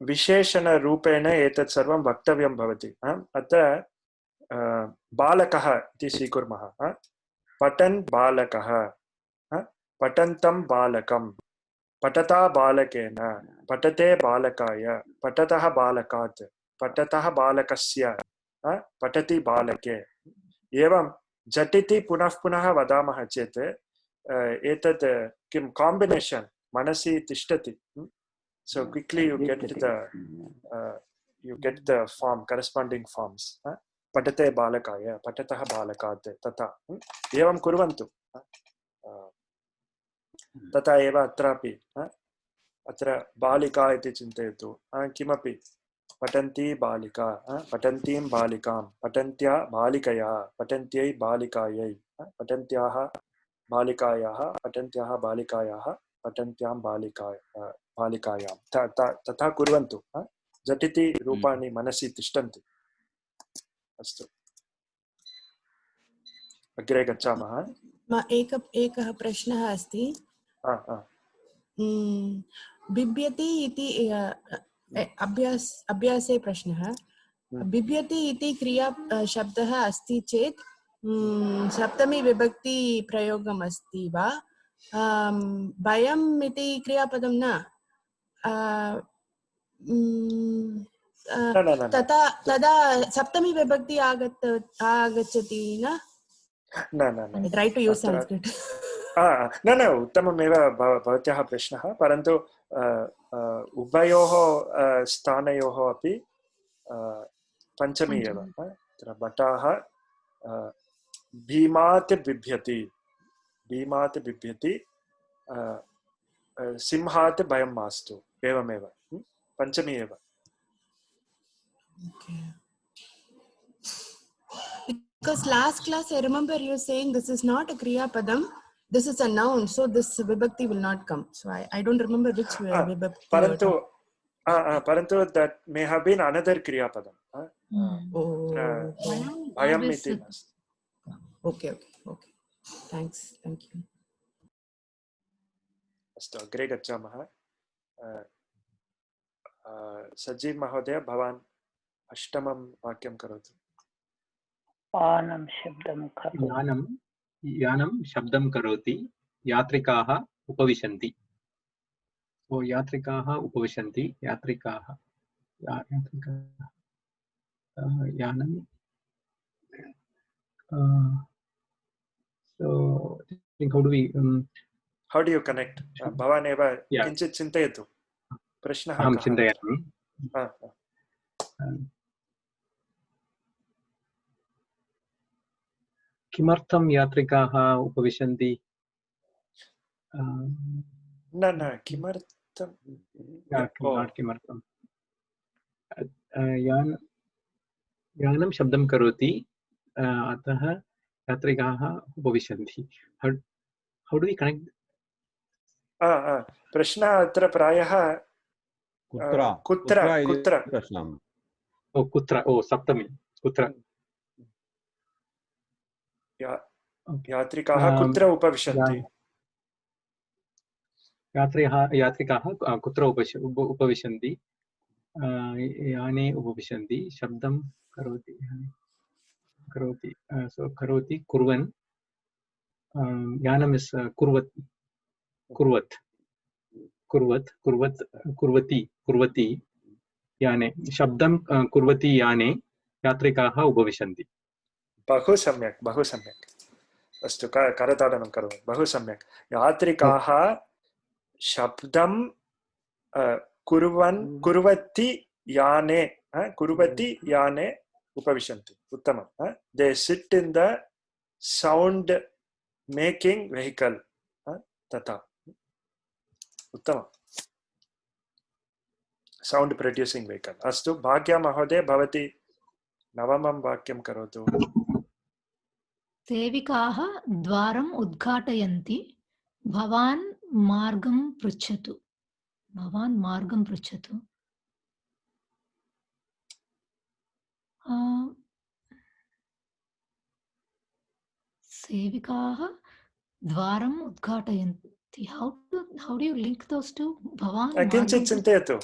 विशेषणरूपेण एतत् सर्वं वक्तव्यं भवति। अत्र बालकः इति स्वीकुर्मः। पठन् बालकः, पठन्तं बालकं, पठता बालकेन, पठते बालकाय, पठतः बालकात्, पठतः बालकस्य, पठति बालके। एवं झटिति पुनः पुनः वदामः चेत् एतत् किं काम्बिनेशन् मनसि तिष्ठति। So quickly you get the form, corresponding forms. पठते बालकाय, पठतः बालकात्, तथा एवं कुर्वन्तु। तथा एव अत्रापि अत्र बालिका इति चिन्तयतु। किमपि पठन्ती बालिका, पठन्तीं बालिकां, पठन्त्या बालिकया, पठन्त्यै बालिकायै, पठन्त्याः बालिकायाः, पठन्त्याः बालिकायाः, पठन्त्यां बालिकायां, तथा कुर्वन्तु। झटिति रूपाणि मनसि तिष्ठन्ति। अस्तु, अग्रे गच्छामः।
एकः प्रश्नः अस्ति। बिभ्यति इति अभ्यासे प्रश्नः। बिभ्यति इति क्रिया शब्दः अस्ति चेत् सप्तमी विभक्ति प्रयोगम् अस्ति वा? भयम् इति क्रियापदं न। तदा सप्तमी विभक्ति आगच्छति न? Try to use Sanskrit.
न उत्तममेव भवत्याः प्रश्नः, परन्तु उभयोः स्थानयोः अपि पञ्चमी एव। तत्र भटाः भीमात् बिभ्यति, भीमात् बिभ्यति, सिंहात् भयं मास्तु, एवमेव पञ्चमी एव।
Okay. Because last class I remember you saying this is not a kriya padam, this is a noun, so this vibhakti will not come. So I don't remember which vibhakti.
Parantu that may have been another kriya padam. Bhayam iti.
Okay. Thanks. Thank you.
अस्तु, अग्रे गच्छामः। सजीव महोदय, भवान् अष्टमं वाक्यं करोतु।
यानं शब्दं करोति, यात्रिकाः उपविशन्ति। यात्रिकाः उपविशन्ति, यात्रिकाः यानं। So I think
how do you connect? Bhavan eva kinchit chintayatu. Prashna
aham chintayami. किमर्थं यात्रिकाः उपविशन्ति?
न किमर्थं?
किमर्थं? यानं शब्दं करोति, अतः यात्रिकाः उपविशन्ति. How do we connect?
प्रश्नः अत्र प्रायः कुत्र
सप्तमी कुत्र?
यात्रिकाः कुत्र उपविशन्ति?
यात्रिकाः कुत्र उपविशन्ति? याने उपविशन्ति। शब्दं करोति, so करोति, कुर्वन्। यानम् इस् कुर्वति याने। शब्दं कुर्वति याने, यात्रिकाः उपविशन्ति।
बहु सम्यक्। अस्तु, करताडनं करोमि। बहु सम्यक्। यात्रिकाः शब्दं कुर्वति याने उपविशन्ति। उत्तमं। They sit in the sound making vehicle. तथा उत्तमं। sound producing vehicle. अस्तु, भाग्या महोदय, भवती नवमं वाक्यं करोतु।
सेविकाः द्वारम् उद्घाटयन्ति, भवान् मार्गं पृच्छतु। सेविकाः द्वारम् उद्घाटयन्ति। How do you link those two? Bhavan.
किञ्चित् चिन्तयतु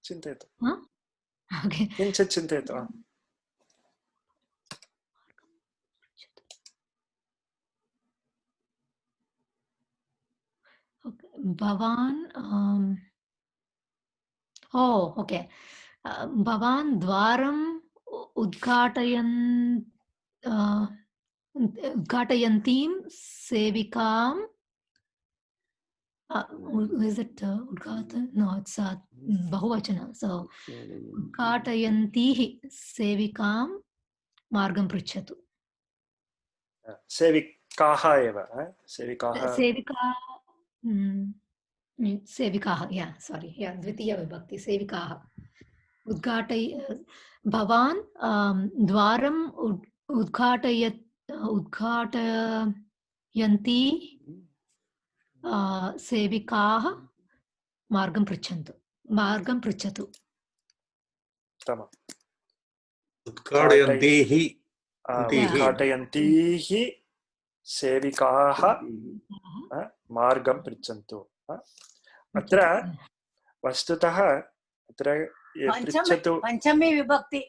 चिन्तयतु
Okay.
किञ्चित् चिन्तयतु
Bhavan. Oh, okay. Bhavan dwaram udghatayantim sevikam. Is it udghata? No, it's bahuvachana. So udghatayantihi sevikam margam pruchatu.
सेविकाः एव सेविकाः
सेविकाः द्वितीय विभक्ति सेविकाः भवान् द्वारम् उद्घाटयन्ति सेविकाः मार्गं पृच्छतु
उद्घाटयन्तीः सेविकाः मार्गं पृच्छन्तु अत्र वस्तुतः अत्र
पंचमी विभक्ति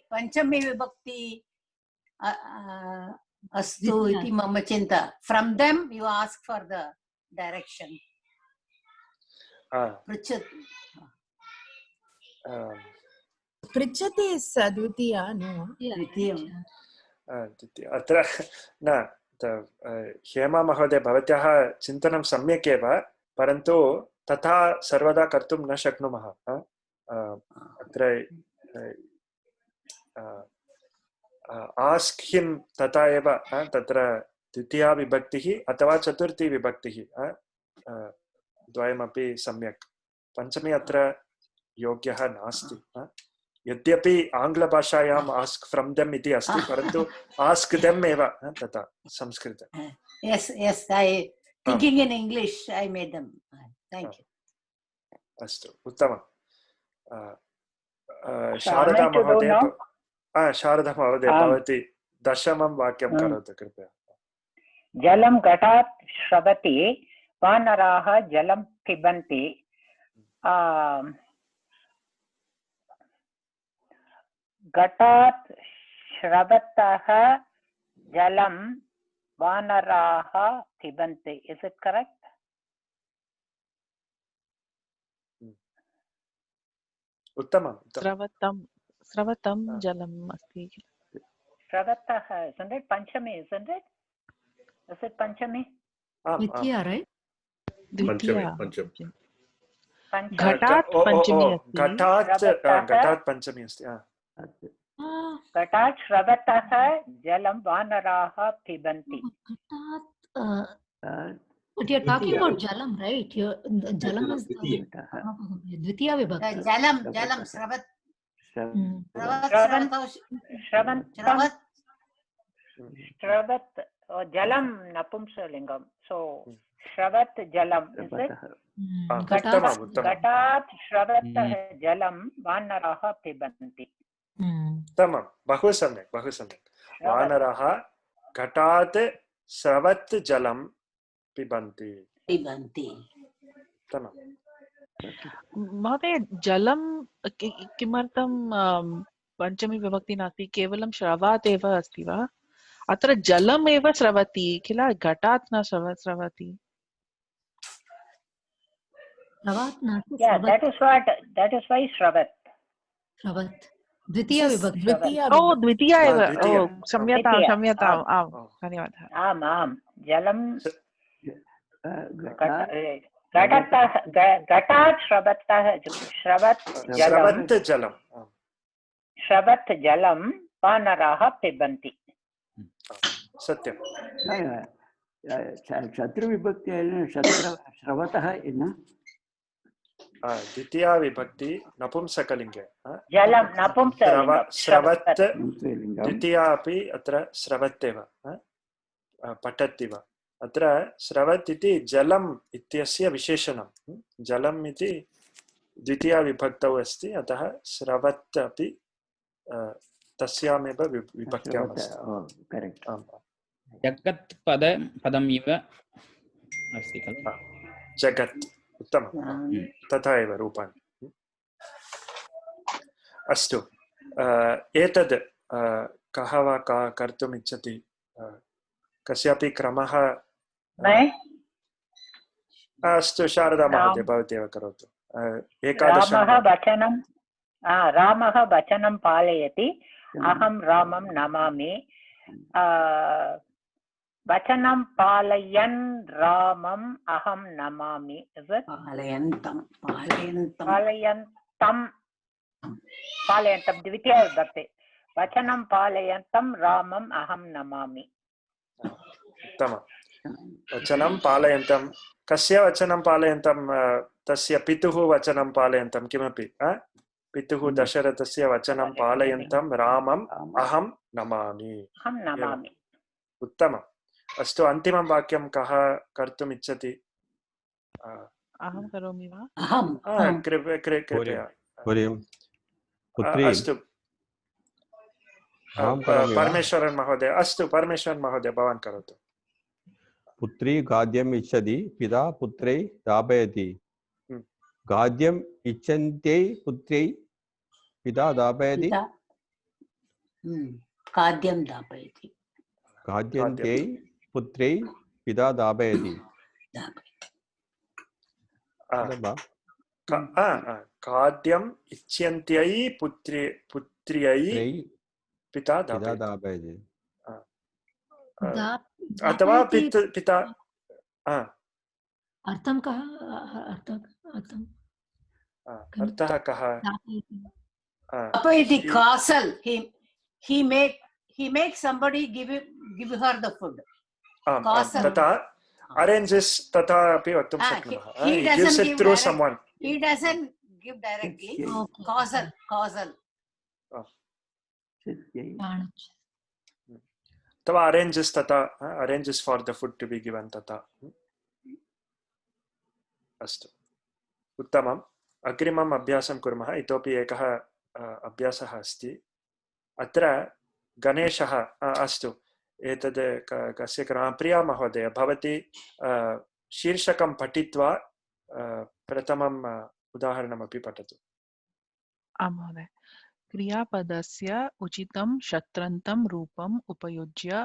अस्तु इति मम चिन्ता from them you ask for the direction
पृच्छति द्वितीया नो
अत्र न हेमा महोदय भवत्याः चिन्तनं सम्यक् एव परन्तु तथा सर्वदा कर्तुं न शक्नुमः अत्र आस्क हिम तथा एव तत्र द्वितीया विभक्तिः अथवा चतुर्थी विभक्तिः द्वयमपि सम्यक् पंचमी अत्र योग्यः नास्ति यद्यपि आङ्ग्लभाषायाम् आस्क फ्रॉम देम इति अस्ति परन्तु आस्क देम एव तथा संस्कृते
yes I thinking in English I made them thank you
अस्तु उत्तमं शारदा महोदय भवती दशमं वाक्यं करोतु कृपया
जलं घटात् श्रवति वानराः जलं पिबन्ति घटात् श्रवतः जलं वानराः पिबन्ति is it correct
उत्तमं
स्रवतं जलम् अस्ति
श्रवतः isn't it Panchami isn't it is it पंचमी
द्वितीया right
घटात् पंचमी अस्ति
घटात् पंचमी अस्ति
घटात् श्रवतः जलं वानराः पिबन्ति
But you're talking about jalam, right? Jalam is Dvitiya vibhakti.
Jalam, Sravat.
Shravat, jalam napumsalingam. So, Shravat jalam, is it? Ghatat Shravatah jalam vanaraha pibanti.
Tamam, बहु सम्यक् वानराः घटात् स्रवत् जलं पिबन्ति
महोदय जलं किमर्थं पंचमी विभक्ति नास्ति केवलं श्रवात् एव अस्ति वा अत्र जलम् एव स्रवति किल घटात् न स्रवति
that is why श्रवत्
द्वितीया विभक्ति
द्वितीया एव क्षम्यतां आम् धन्यवादः
आम् जलं घटात् श्रवत् जलं वानराः पिबन्ति
सत्यं
शत्रुविभक्ति श्रवतः
द्वितीया विभक्ति नपुंसकलिङ्गे
जलं
स्रवत् द्वितीया अपि अत्र स्रवत्येव पठत्येव अत्र स्रवत् इति जलम् इत्यस्य विशेषणं जलम् इति द्वितीया विभक्तौ अस्ति अतः स्रवत् अपि तस्यामेव विभक्त्याम् अस्ति
जगत् पदम् इव अस्ति खलु
जगत् उत्तमं तथा एव रूपाणि अस्तु एतद् कः वा कर्तुम् इच्छति कस्यापि क्रमः अस्तु शारदा महोदय भवती एव करोतु
रामः वचनं पालयति अहं रामं नमामि वचनं पालयन् रामम् अहं नमामि पालयन्तं द्वितीया विभक्ति वचनं पालयन्तं रामम् अहं नमामि
उत्तमं वचनं पालयन्तं कस्य वचनं पालयन्तं तस्य पितुः वचनं पालयन्तं किमपि पितुः दशरथस्य वचनं पालयन्तं रामम् अहं नमामि उत्तमम् अस्तु अन्तिमं वाक्यं कः कर्तुम् इच्छति
अहं करोमि वा
कृपया अस्तु परमेश्वरन् महोदय अस्तु परमेश्वरन् महोदय भवान् करोतु
पुत्री खाद्यम् इच्छति पिता पुत्रै दापयति खाद्यम् इच्छन्त्यै पुत्र्यै पिता दापयति
खाद्यं दापयति
खाद्यन्त्यै पुत्र्यै पिता दापयति
खाद्यम् इच्छन्त्यै पुत्र्यै पिता दापयति अथवा पिता
अर्थं कः
अर्थः कः
दापयति castle he makes somebody give her the food
तथा arranges तथा अपि वक्तुं शक्नुमः he gives it through someone
he doesn't give directly causal
तथा arranges for the food to be given तथा अस्तु उत्तमम् अग्रिमम् अभ्यासं कुर्मः इतोपि एकः अभ्यासः अस्ति अत्र गणेशः अस्तु एतद् कस्य क्रमः प्रिया महोदय भवती शीर्षकं पठित्वा प्रथमम् उदाहरणमपि पठतु
आं महोदय क्रियापदस्य उचितं शत्रन्तं रूपम् उपयुज्य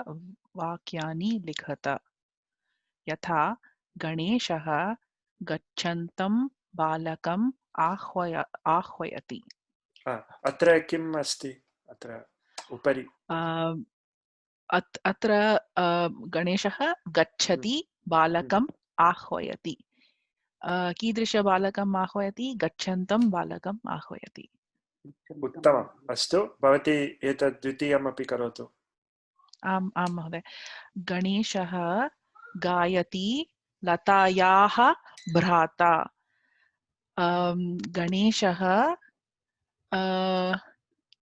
वाक्यानि लिखत यथा गणेशः गच्छन्तं बालकम् आह्वयति
अत्र किम् अस्ति अत्र उपरि
अत्र गणेशः गच्छति बालकम् आह्वयति कीदृशबालकम् आह्वयति गच्छन्तं बालकम् आह्वयति
उत्तमम् अस्तु भवती एतद् द्वितीयमपि करोतु
आम् आं महोदय गणेशः गायति लतायाः भ्राता गणेशः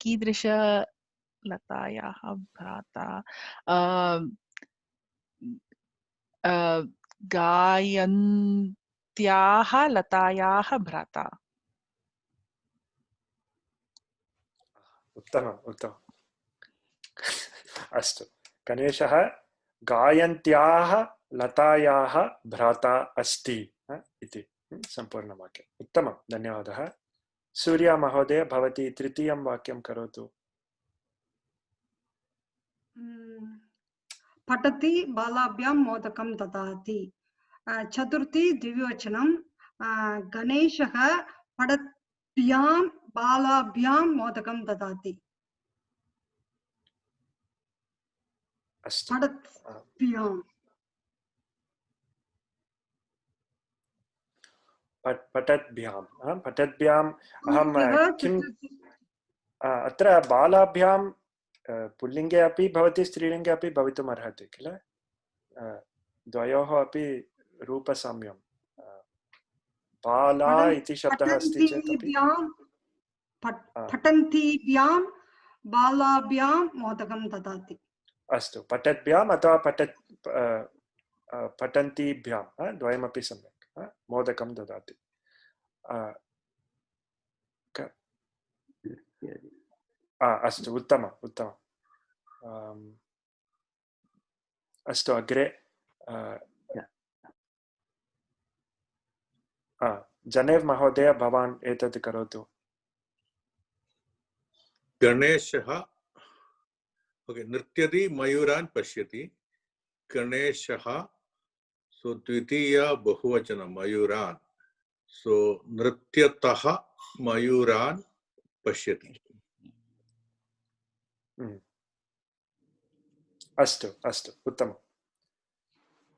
कीदृश लतायाः भ्राता गायन्त्याः लतायाः भ्राता
उत्तमम् उत्तमम् अस्तु गणेशः गायन्त्याः लतायाः भ्राता अस्ति इति सम्पूर्णवाक्यम् उत्तमं धन्यवादः सूर्या महोदय भवती तृतीयं वाक्यं करोतु
पठति बालाभ्यां मोदकं ददाति चतुर्थी द्विवचनं गणेशः पठद्भ्यां बालाभ्यां मोदकं ददाति पठद्भ्यां
पठद्भ्याम् अहं किम् अत्र बालाभ्यां पुल्लिङ्गे अपि भवति स्त्रीलिङ्गे अपि भवितुम् अर्हति किल द्वयोः अपि रूपसाम्यं बाला इति शब्दः अस्ति चेत्
पठन्तीभ्यां बालाभ्यां मोदकं ददाति
अस्तु पठद्भ्याम् अथवा पठन्तीभ्यां द्वयमपि सम्यक् मोदकं ददाति अस्तु उत्तमम् उत्तमम् अस्तु अग्रे जनेव महोदय भवान् एतत् करोतु।
गणेशः ओके नृत्यति मयूरान् पश्यति गणेशः सो द्वितीय बहुवचन मयूरान् सो नृत्यतः मयूरान् पश्यति।
अस्तु अस्तु उत्तमं।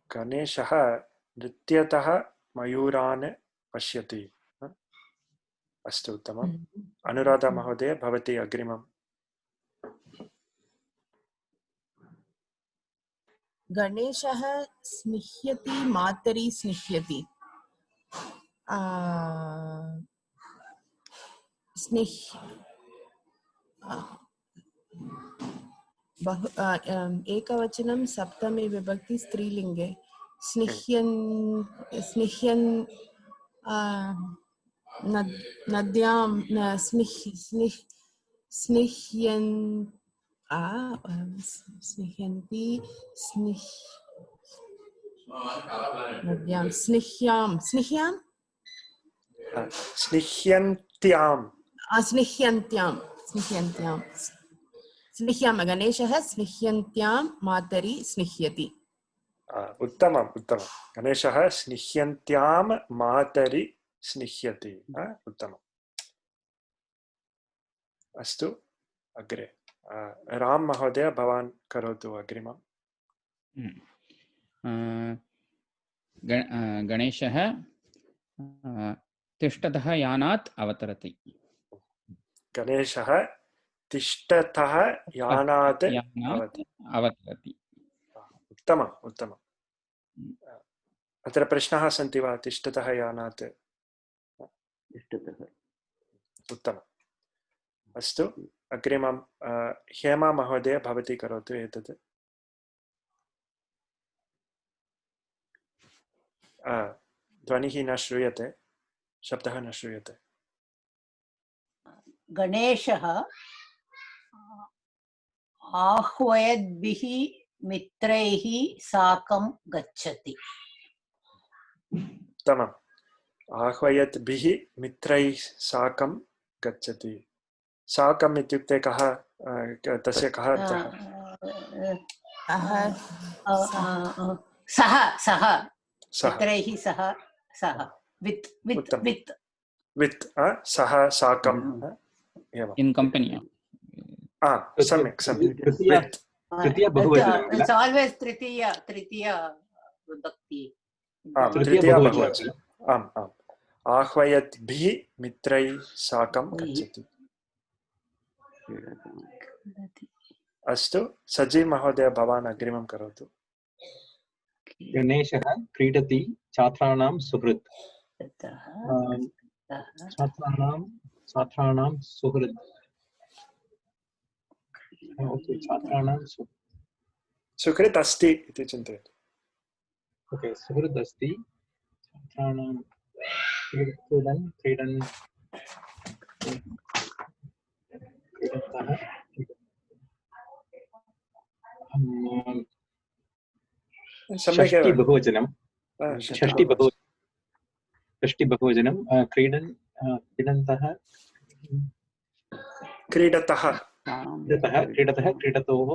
गणेशः नृत्यतः मयूरान् पश्यति। अस्तु उत्तमम्। अनुराधा महोदय भवती अग्रिमम्।
गणेशः स्निह्यति मातरि स्निह्यति। एकवचनं सप्तमी विभक्ति स्त्रीलिङ्गे स्निह्यन् स्निह्यन् नद्यां स्निह्यन् स्निह्यन्ति नद्यां स्निह्यां स्निह्यां
स्निह्यन्त्यां
स्निह्यन्त्यां स्निह्यन्त्यां स्निह्यां गणेशः स्निह्यन्त्यां मातरि स्निह्यति।
उत्तमम् उत्तमं। गणेशः स्निह्यन्त्यां मातरि स्निह्यति। उत्तमम्। अस्तु अग्रे राम महोदय भवान् करोतु अग्रिमम्।
गणेशः तिष्ठतः यानात् अवतरति।
गणेशः तिष्ठतः यानात्
अवतरति।
उत्तमम् उत्तमम्। अत्र प्रश्नाः सन्ति वा? तिष्ठतः यानात् उत्तमम्। अस्तु अग्रिमं हेमा महोदय भवती करोतु एतत्। ध्वनिः न श्रूयते, शब्दः न श्रूयते।
गणेशः आह्वयद्भिः मित्रैः साकं गच्छति।
उत्तमम्। आह्वयद्भिः मित्रैः साकं गच्छति। साकम् इत्युक्ते कः? तस्य कः अर्थः?
सः सः मित्रैः सह सः वित् वित् वित्
वित् सः साकम् एवम्
इन् कम्पनी।
सम्यक् सम्यक्।
It's always तृतीय विभक्ति।
तृतीय बहुवचनं। आम् आम्। आह्वयद्भिः मित्रैः साकं गच्छति। अस्तु सजीव महोदय भवान् अग्रिमं करोतु।
गणेशः क्रीडति छात्राणां सुहृत्। छात्राणां सुहृत्। ओके छात्राणां
सुहृत् अस्ति इति चिन्तयतु।
ओके सुहृत् अस्ति छात्राणां क्रीडन् षष्टि बहुवचनं क्रीडन्तः
क्रीडतः
क्रीडतोः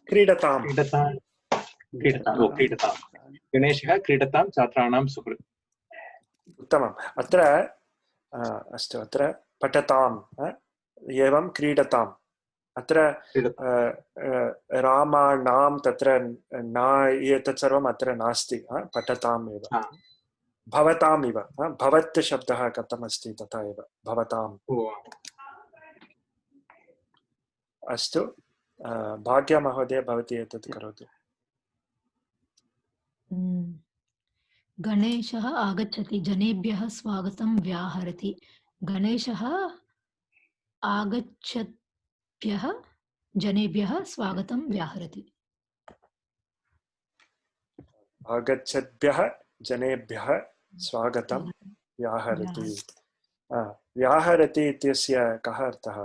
क्रीडतां
गणेशः क्रीडतां छात्राणां सुहृत्।
उत्तमम्। अत्र अस्तु अत्र पठताम् एवं क्रीडताम्। अत्र रामाणां तत्र न एतत् सर्वम् अत्र नास्ति। पठताम् एव भवताम् इव। भवत् शब्दः कथमस्ति तथा एव भवताम्। अस्तु भाग्या महोदय भवती एतत् करोतु।
गणेशः आगच्छति जनेभ्यः स्वागतं व्याहरति। गणेशः आगच्छद्भ्यः जनेभ्यः स्वागतं व्याहरति।
आगच्छद्भ्यः जनेभ्यः स्वागतं व्याहरति। व्याहरति इत्यस्य कः अर्थः?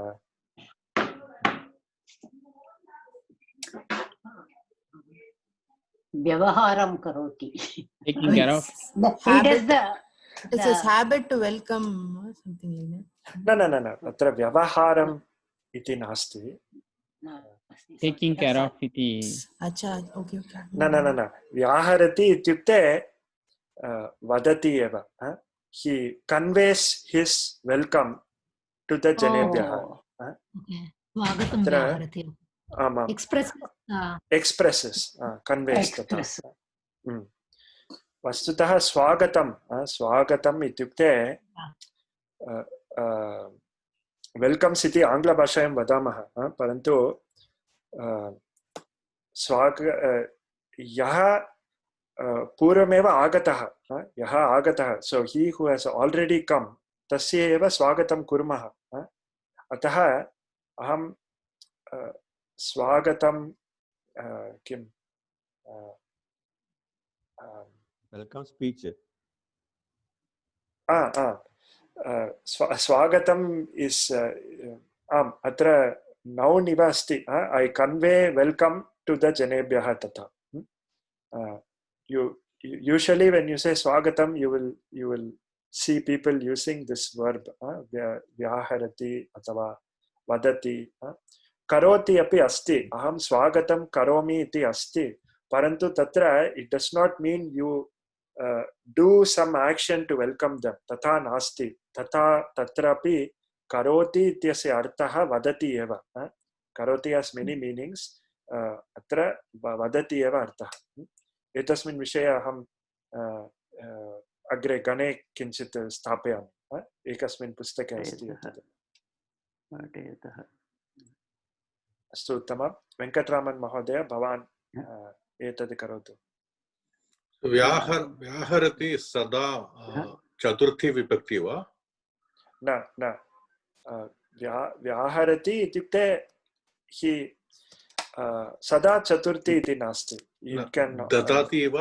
Vyavaharam karoti.
Taking care of.
He does the.
It's his habit to welcome or something like that.
न अत्र व्यवहारम् इति नास्ति.
Taking care of इति.
अच्छा, okay, okay.
न व्याहरति इत्युक्ते वदति एव. He conveys his welcome to the जनेभ्यः.
स्वागतं व्याहरति.
आमाम्. Expresses, conveys तथा. वस्तुतः स्वागतम् इत्युक्ते वेल्कम्स् इति आङ्ग्लभाषायां वदामः, परन्तु यः पूर्वमेव आगतः, so he who has already come, तस्य एव स्वागतं कुर्मः. अतः अहं स्वागतं किं
वेलकम स्पीच
स्वागतम् इस् आम् अत्र नौन् इव अस्ति. I convey welcome to the जनेभ्यः तथा. Usually when you say swagatam, you will see people using this verb vyaharati athava vadati. Karoti api asti. Aham swagatam karomi iti asti. Parantu tatra it does not mean you do some action to welcome them. Tatha nasti. Tatha tatrapi karoti ityasya arthaha vadati eva. Karoti has many meanings. Atra vadati eva arthaha. एतस्मिन् विषये अहं अग्रे गणे किञ्चित् स्थापयामि. एकस्मिन् पुस्तके अस्ति. अस्तु उत्तमं. वेङ्कटरामन् महोदय, भवान् एतद् करोतु.
व्याहरति सदा चतुर्थी विभक्ति वा?
न व्याहरति इत्युक्ते हि सदा चतुर्थी इति नास्ति.
ददाति इव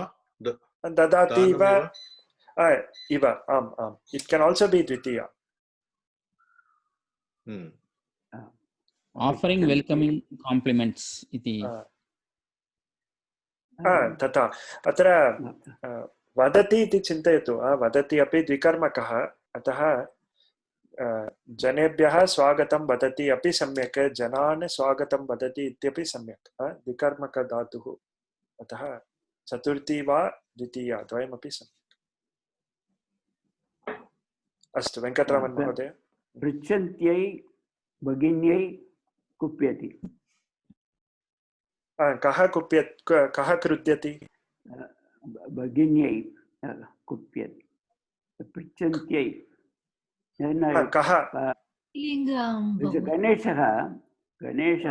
इव आम्. It can also be द्वितीया.
Offering welcoming compliments इति.
तथा अत्र वदति इति चिन्तयतु. वदति अपि द्विकर्मकः. अतः जनेभ्यः स्वागतं वदति अपि सम्यक्, जनान् स्वागतं वदति इत्यपि सम्यक्. द्विकर्मकधातुः. अतः चतुर्थी वा द्वितीया द्वयमपि सम्यक्. अस्तु वेङ्कटरामन् महोदय.
पृच्छन्त्यै भगिन्यै कुप्यति.
कः कृत्यति?
भगिन्यै कुप्यति. पृच्छन्त्यै
कः?
गणेशः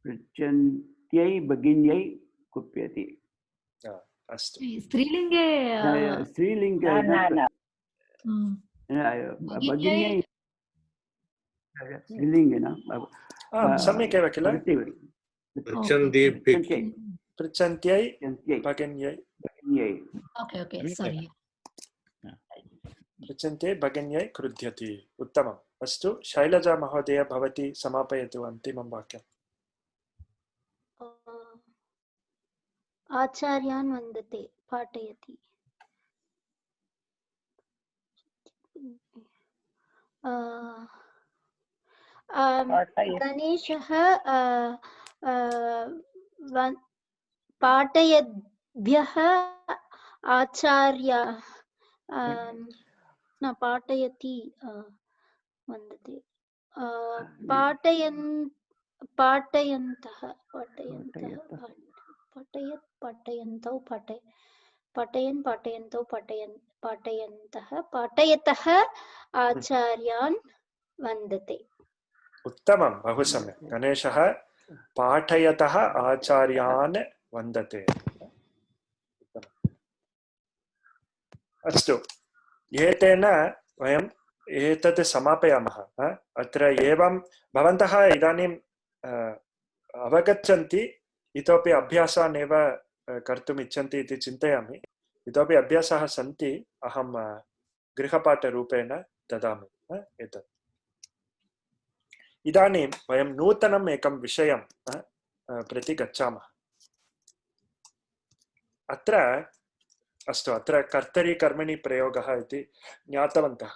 पृच्छन्त्यै भगिन्यै कुप्यति.
अस्तु.
स्त्रीलिङ्गे
भगिन्यै स्त्रीलिङ्गे न
सम्यक् एव किल? पृच्छन्त्यै भगिन्यै. पृच्छन्त्यै भगिन्यै क्रुध्यति. उत्तमम्. अस्तु शैलजा महोदय, भवती समापयतु अन्तिमं वाक्यम्.
आचार्यान् वन्दते पाठयति. गणेशः पाठयद्भ्यः आचार्य न पाठयति वन्दते. पाठयतः आचार्यान् वन्दते.
उत्तमं. बहु सम्यक्. गणेशः पाठयतः आचार्यान् वन्दते. अस्तु, एतेन वयम् एतत् समापयामः. अत्र एवं भवन्तः इदानीम् अवगच्छन्ति. इतोपि अभ्यासान् एव कर्तुम् इच्छन्ति इति चिन्तयामि. इतोपि अभ्यासाः सन्ति. अहं गृहपाठरूपेण ददामि एतत्. इदानीं वयं नूतनम् एकं विषयं प्रति गच्छामः. अत्र अस्तु अत्र कर्तरि कर्मणि प्रयोगः इति ज्ञातवन्तः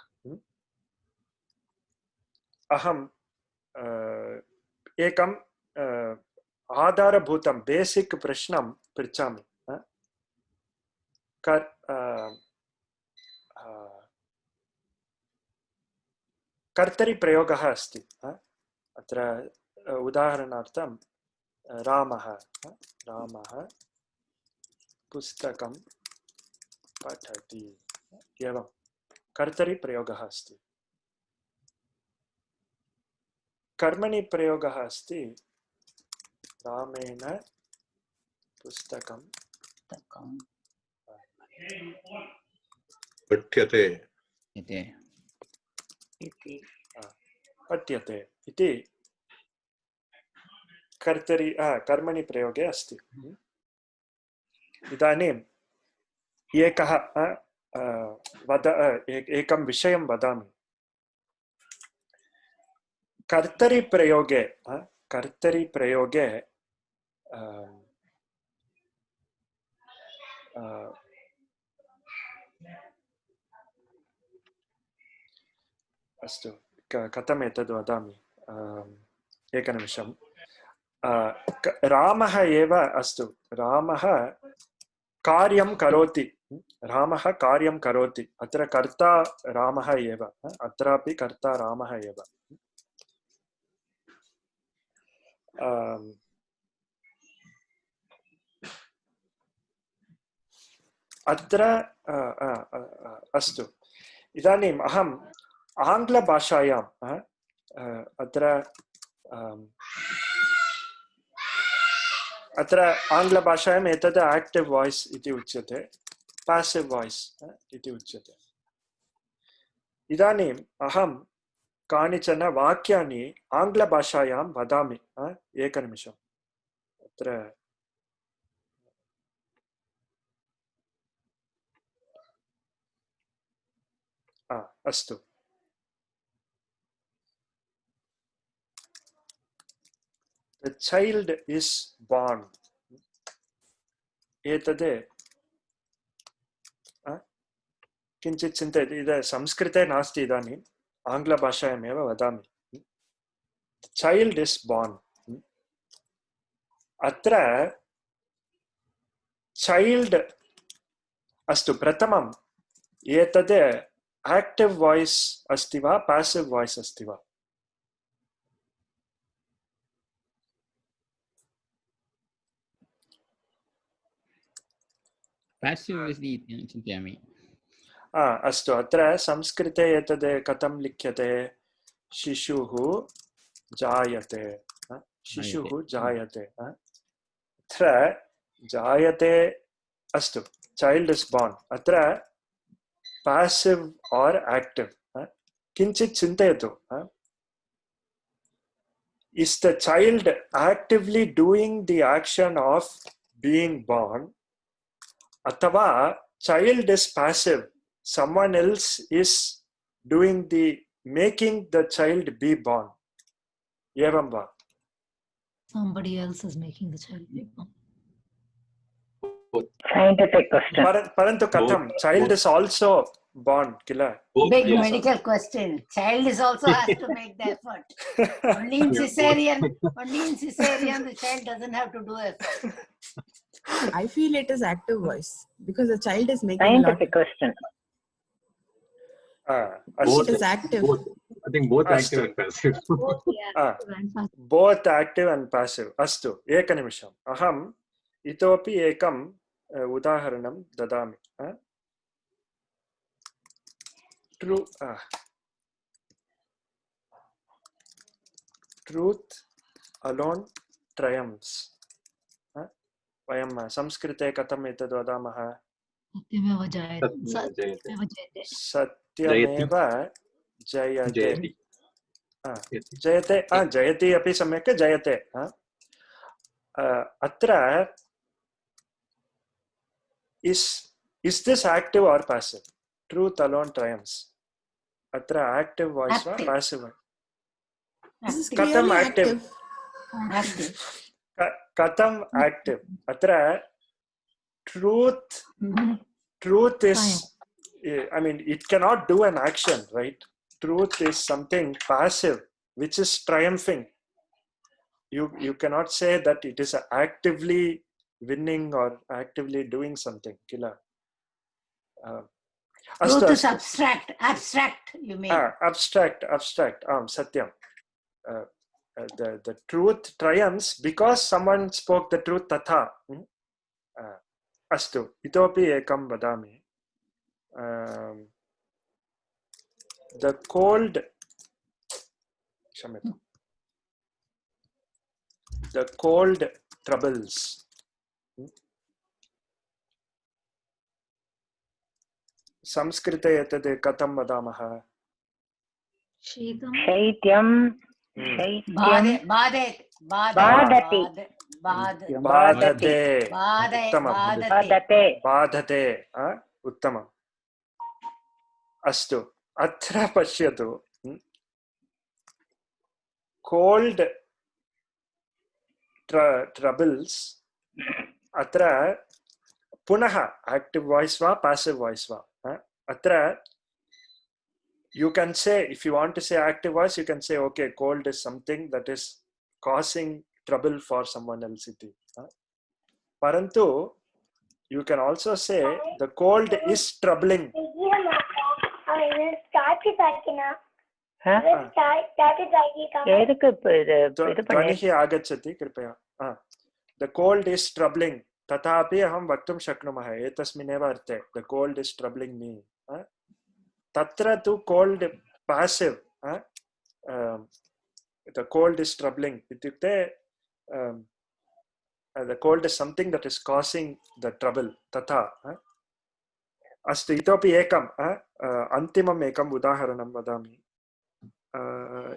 अहं एकं आधारभूतं बेसिक् प्रश्नं पृच्छामि कर्तरि प्रयोगः अस्ति अत्र उदाहरणार्थं रामः पुस्तकं पठति एवं कर्तरि प्रयोगः अस्ति कर्मणि प्रयोगः अस्ति रामेण पुस्तकं
पठ्यते
पठ्यते इति कर्तरि कर्मणि प्रयोगे अस्ति इदानीम् एकः एकं विषयं वदामि कर्तरि प्रयोगे अस्तु कथम् एतद् वदामि एकनिमिषं रामः एव अस्तु रामः कार्यं करोति अत्र कर्ता रामः एव अत्रापि कर्ता रामः एव अत्र अस्तु इदानीम् अहम् आङ्ग्लभाषायाम् अत्र आङ्ग्लभाषायाम् एतद् एक्टिव् वाಯ್स् इति उच्यते पासिव् वाಯ್स् इति उच्यते इदानीम् अहं कानिचन वाक्यानि आङ्ग्लभाषायां वदामि एकनिमिषम् अत्र अस्तु The child is born. एतद् किञ्चित् चिन्तयतु इदं संस्कृते नास्ति इदानीम् आङ्ग्लभाषायामेव वदामि The child is born. अत्र child अस्तु प्रथमम् एतद् एक्टिव् वाಯ್स् अस्ति वा पासिव् वाಯ್स् अस्ति वा
passive इति चिन्तयामि
अस्तु अत्र संस्कृते एतद् कथं लिख्यते शिशुः जायते अत्र जायते अस्तु child is born अत्र passive or active किञ्चित् चिन्तयतु is the child actively doing the action of being born अथवा child is passive someone else is doing the making the child be born एवं वा
somebody else is making the child be born
scientific question
परन्तु कथं child is also born kila
big medical question child is also has to make the effort only in cesarean the child doesn't have to do effort
I feel it is active voice because the child is making
scientific question
it is active
I think both active and passive
both active and passive astu ekanimisam aham itopi ekam udaharanam dadami truth alone triumphs वयं संस्कृते कथम् एतद् वदामः सत्यमेव जयते जयति अपि सम्यक् जयते अत्र is this active or passive truth alone triumphs अत्र active voice वा passive कथम् active कथम् active अत्र truth is, I mean, it cannot do an action, right? Truth is something passive, which is triumphing. You cannot say that it is actively winning or actively doing something. Kila.
Truth is abstract, you mean?
Abstract. Satyam. The truth triumphs because someone spoke the truth. Tatha. Astu. Itopi ekam vadami. The cold. The cold troubles. संस्कृते एतद् कथं वदामः?
शैत्यं
बाधते उत्तमम् अस्तु अत्र पश्यतु कोल्ड ट्रबल्स अत्र पुनः एक्टिव वॉइस वा पैसिव वॉइस वा अत्र you can say, if you want to say active voice, you can say, okay, cold is something that is causing trouble for someone else. Parantu, you can also say the cold is troubling. The cold is troubling. Tathapi aham vaktum shaknumaha. Etasminev arte. The cold is troubling me. Tatra tu cold passive. The cold is troubling. The cold is something that is causing the trouble. Tatha. Astu itopi ekam. Antimam ekam udaharanam vadami.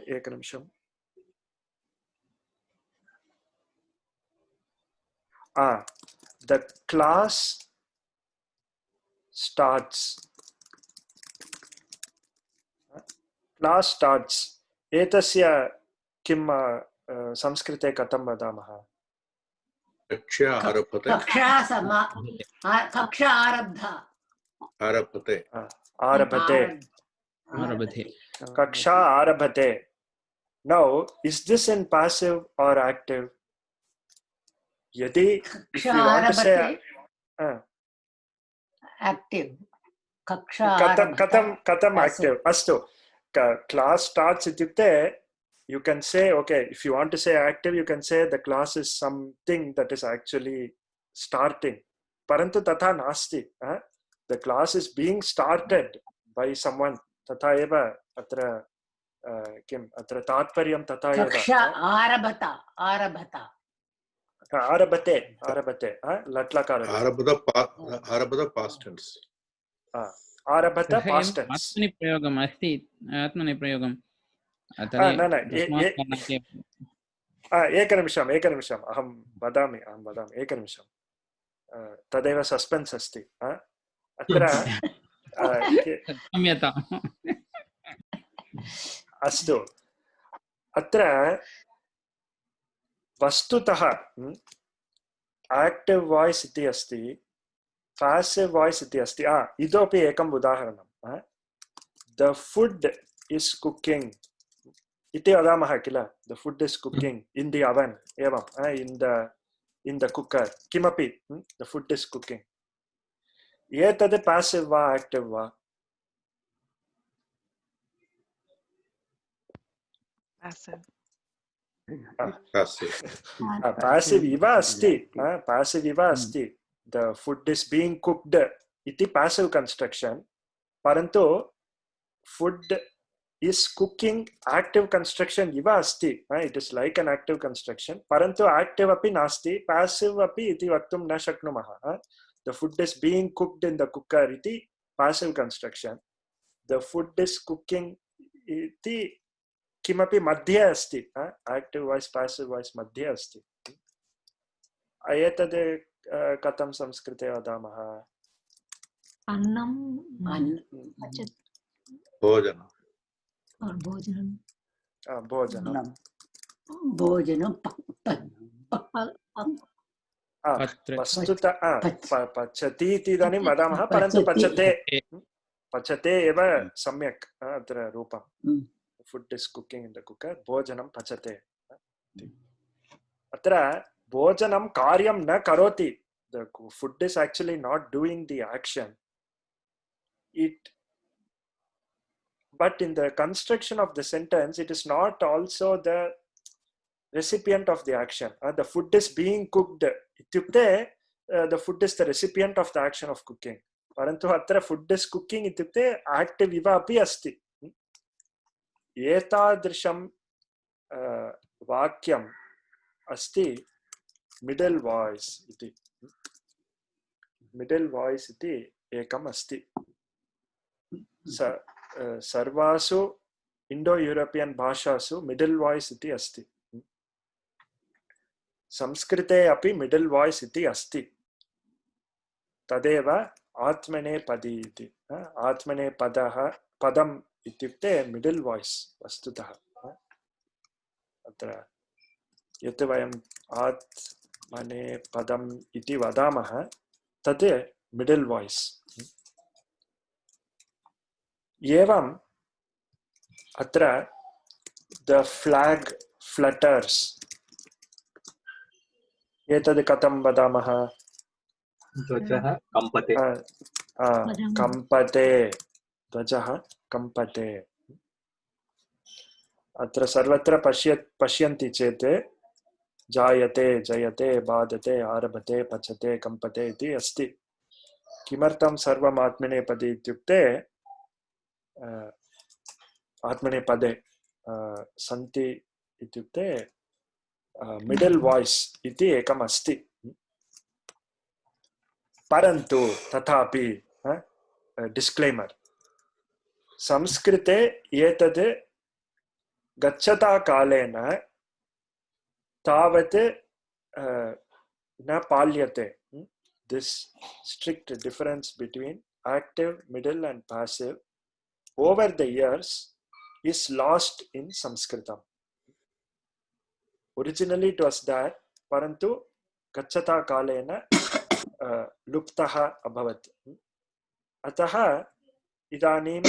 Ekanimsham. The class starts. Class starts. Etasya kim samskrite katam vadamah?
Kaksha arabhate.
Kaksha arabdha.
Arabhate.
Arabhate.
Kaksha arabhate. Now, is this in passive or active? Yadi, if you want to say
active. Kaksha
katam active. Astu. Class starts ityukte, you can say, okay, if you want to say active, you can say the class is something that is actually starting. Parantu tatha nasti. The class is being started by someone. Tatha eva atra kim atra tatparyam tatha eva.
Kaksha arabhata.
Arabhate. Latlakara.
Arabhata past tense.
Arabhata past tense.
Atmani prayogam asti. Atmani prayogam.
Ekanimisham. Aham vadami. Ekanimisham. Tadeva suspense asti. Atra
Kamyata.
Astu. Atra vastutaha active voice iti asti. Passive voice iti asti. Idopi ekam udaharanam. The food is cooking. Iti vadamah kila. The food is cooking in the oven. Evam. In the cooker. Kimapi. The food is cooking. Etade passive va active va?
Passive.
Passive iva asti. The food is being cooked. Iti passive construction. Parantu food is cooking active construction iva asti. It is like an active construction. Parantu active api nasti. Passive api iti vaktum na shaknumaha. The food is being cooked in the cooker iti passive construction. The food is cooking iti kimapi madhya asti. Active voice, passive voice madhya asti. Ayetade katam samskrite vadamah?
Annam.
Bhojanam.
Bhojanam.
Bhojanam.
वस्तुतः पचति इति इदानीं वदामः, परन्तु पचते एव सम्यक् अत्र रूपं. Food is cooking in the cooker, भोजनं पचते. अत्र भोजनं कार्यं न करोति. The food is actually not doing the action. But in the construction of the sentence, it is not also the recipient of the action. The food is being cooked. The food is the recipient of the action of cooking. Parantu atra food is cooking ityukte active iva api asti. Etadrisham vakyam asti middle voice iti. Middle voice iti ekam asti. Sarvasu Indo-European bhashasu middle voice iti asti. Samskrite api middle voice iti asti. Tadeva atmane padi iti. Atmane padaha padam ityukte middle voice vastutaha. Atra yat vayam atmane padam iti vadamaha tade middle voice. Evam atra the flag flutters. Etad katam vadamaha?
Dvajaha kampate.
Kampate. Dvajaha kampate. Atra sarvatra pashyanti chete jayate, jayate, badate, arabate, pachate, kampate iti asti. Kimartam sarvam atmane padi ityukte atmane pade santi ityukte middle voice iti ekam asti. Parantu tathapi disclaimer. Samskrite etad gacchata kalena tavat na palyate. This strict difference between active, middle and passive over the years is lost in Sanskritam. Originally it was that, parantu gacchata kalena luptaha abhavat. Ataha idanim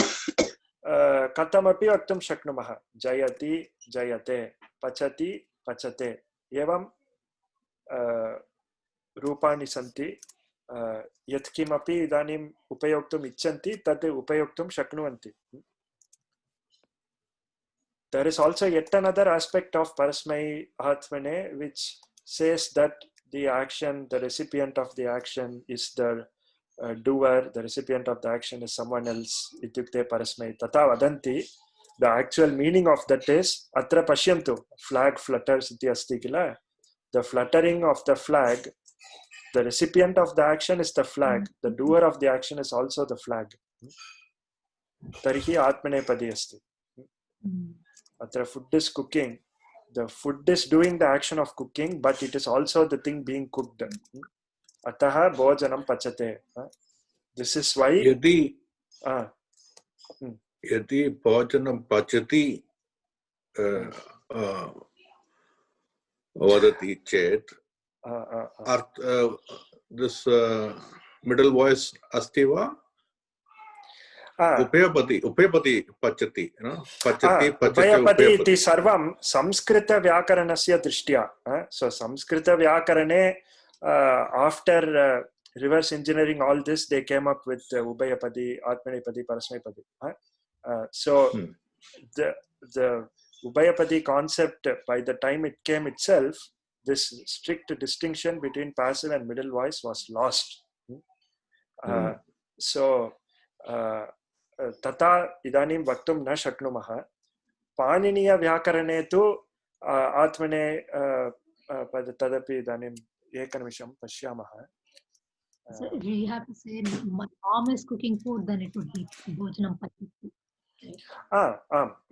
katamapi vaktum shaknumaha. Jayati, jayate, pachati, pachate. Evam rupani santi. Yatkimapi idanim upayoktum ichanti tat upayoktum shaknuvanti. There is also yet another aspect of Parasmai Atmane which says that the action, the recipient of the action is the doer, the recipient of the action is someone else. Ityukte Parasmai Tata Vadanti. The actual meaning of that is Atra Pashyantu. Flag flutters iti asti kila. The fluttering of the flag, the recipient of the action is the flag. The doer of the action is also the flag. Tarihi Atmane Padi asti. Atra food is cooking. The food is doing the action of cooking, but it is also the thing being cooked. Ataha bhojanam pachate. This is why.
Yadi bhojanam pachati vadati chet. This middle voice astiva. Upayapati pachati, pachati
upayapati iti sarvam Samskrita vyakaranasya drishtya. So Samskrita vyakarane after reverse engineering all this, they came up with Ubayapadi, Atmanepadi, Parasmaipadi. So the Ubayapadi concept, by the time it came itself, this strict distinction between passive and middle voice was lost. So tata idanim vaktum na shaknumaha. Paniniya vyakarane tu atmane tadapi idanim ekanimisham pashyamaha.
So you have to say my mom is cooking food, then it would be bhojanam pachati.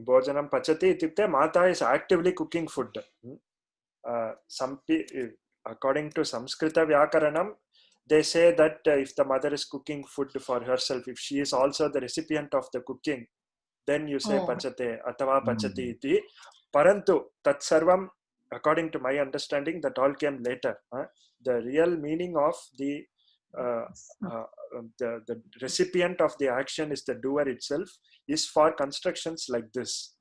Bhojanam pachati ityukte mata is actively cooking food. According to Samskrita Vyakaranam, they say that if the mother is cooking food for herself, if she is also the recipient of the cooking, then you say pachate atava pachati iti. Parantu tat sarvam, according to my understanding, that all came later. the real meaning of the recipient of the action is the doer itself, is for constructions like this.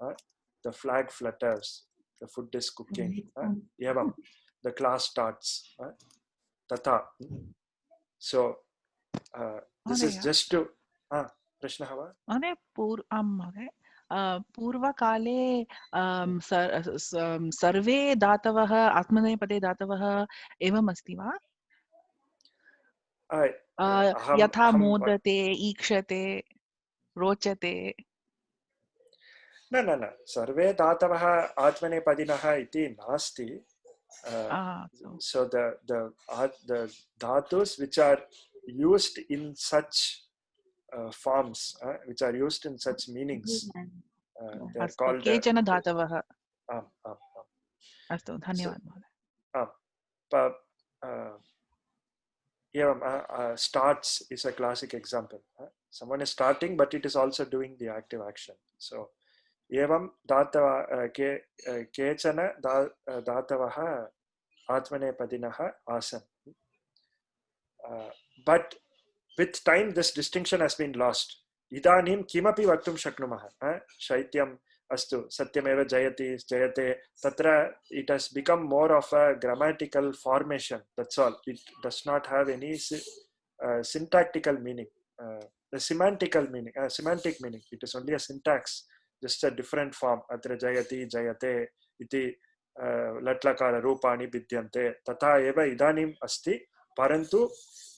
The flag flutters, the food is cooking, evam, the class starts, tata. So this is just to प्रश्नः वा?
महोदय महोदय पूर्वकाले सर्वे धातवः आत्मनेपदे धातवः एवम् अस्ति वा? यथा मोदते, ईक्षते, रोचते?
न न न, सर्वे धातवः आत्मनेपदिनः इति नास्ति. So the dhatus which are used in such forms, which are used in such meanings, they are called
केचन धातवः. अस्तु, धन्यवादः महोदय.
Starts is a classic example. Someone is starting, but it is also doing the active action. So evam dhatava kechana dhatavah atmanepadiнаः asan. But with time this distinction has been lost. Idanim kimapi vaktum shaknumaha. Shaityam astu satyameva jayati jayate. Tatra it has become more of a grammatical formation. That's all. It does not have any syntactical meaning. The semantic meaning. It is only a syntax, just a different form. Atra jayati jayate iti latlakara rupani vidyante. Tata eva idanim asti. Parantu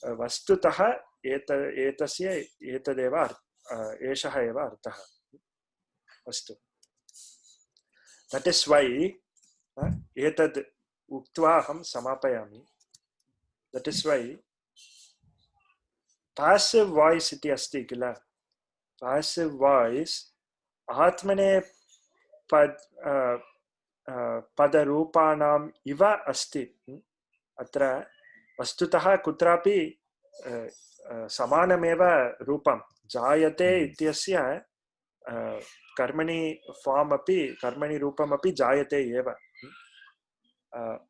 vastutah etasya etadeva एषः एव अर्थः. अस्तु, that is why एतद् उक्त्वा अहं समापयामि. That is why passive voice इति अस्ति किल. Passive voice आत्मने पदरूपाणाम् इव अस्ति. अत्र वस्तुतः कुत्रापि समानमेव रूपं. जायते इत्यस्य कर्मणि फॉर्म अपि कर्मणि रूपम् अपि जायते एव.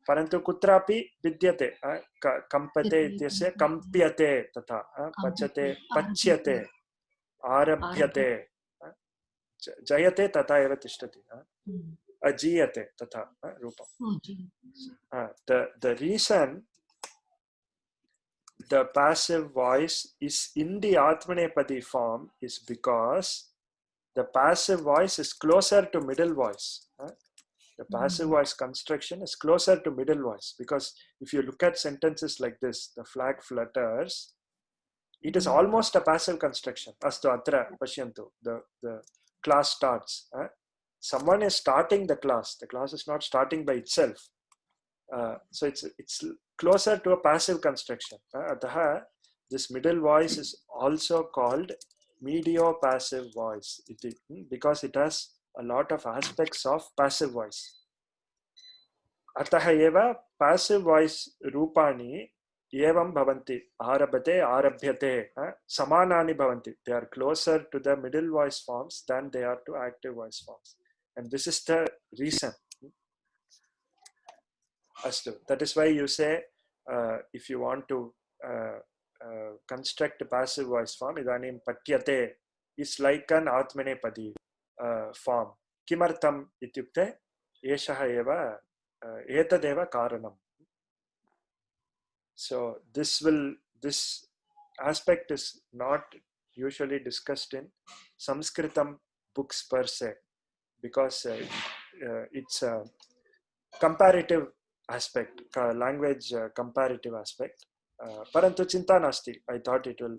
परन्तु कुत्रापि विद्यते. कम्पते इत्यस्य कम्प्यते, तथा पचते पच्यते, आरभ्यते, जयते तथा एव तिष्ठति. अजीयते तथा रूपम्. The reason the passive voice is in the Atmanepadi form is because the passive voice is closer to middle voice. The passive voice construction is closer to middle voice, because if you look at sentences like this, the flag flutters, it is almost a passive construction. Astu atra pashyantu, the class starts. Someone is starting the class is not starting by itself. So it's closer to a passive construction. Ataha, this middle voice is also called medio-passive voice, because it has a lot of aspects of passive voice. Ataha eva passive voice rupani evam bhavanti. Arabhate, arabhyate. Samanani bhavanti. They are closer to the middle voice forms than they are to active voice forms. And this is the reason. That is why you say, if you want to construct a passive voice form, idanim patyate is like an atmanepadi form. Kimartam ityukte eshaha eva etadeva karanam. So this aspect is not usually discussed in Sanskritam books per se, because it's a comparative aspect, language comparative aspect. Parantu chinta nasti. I thought it will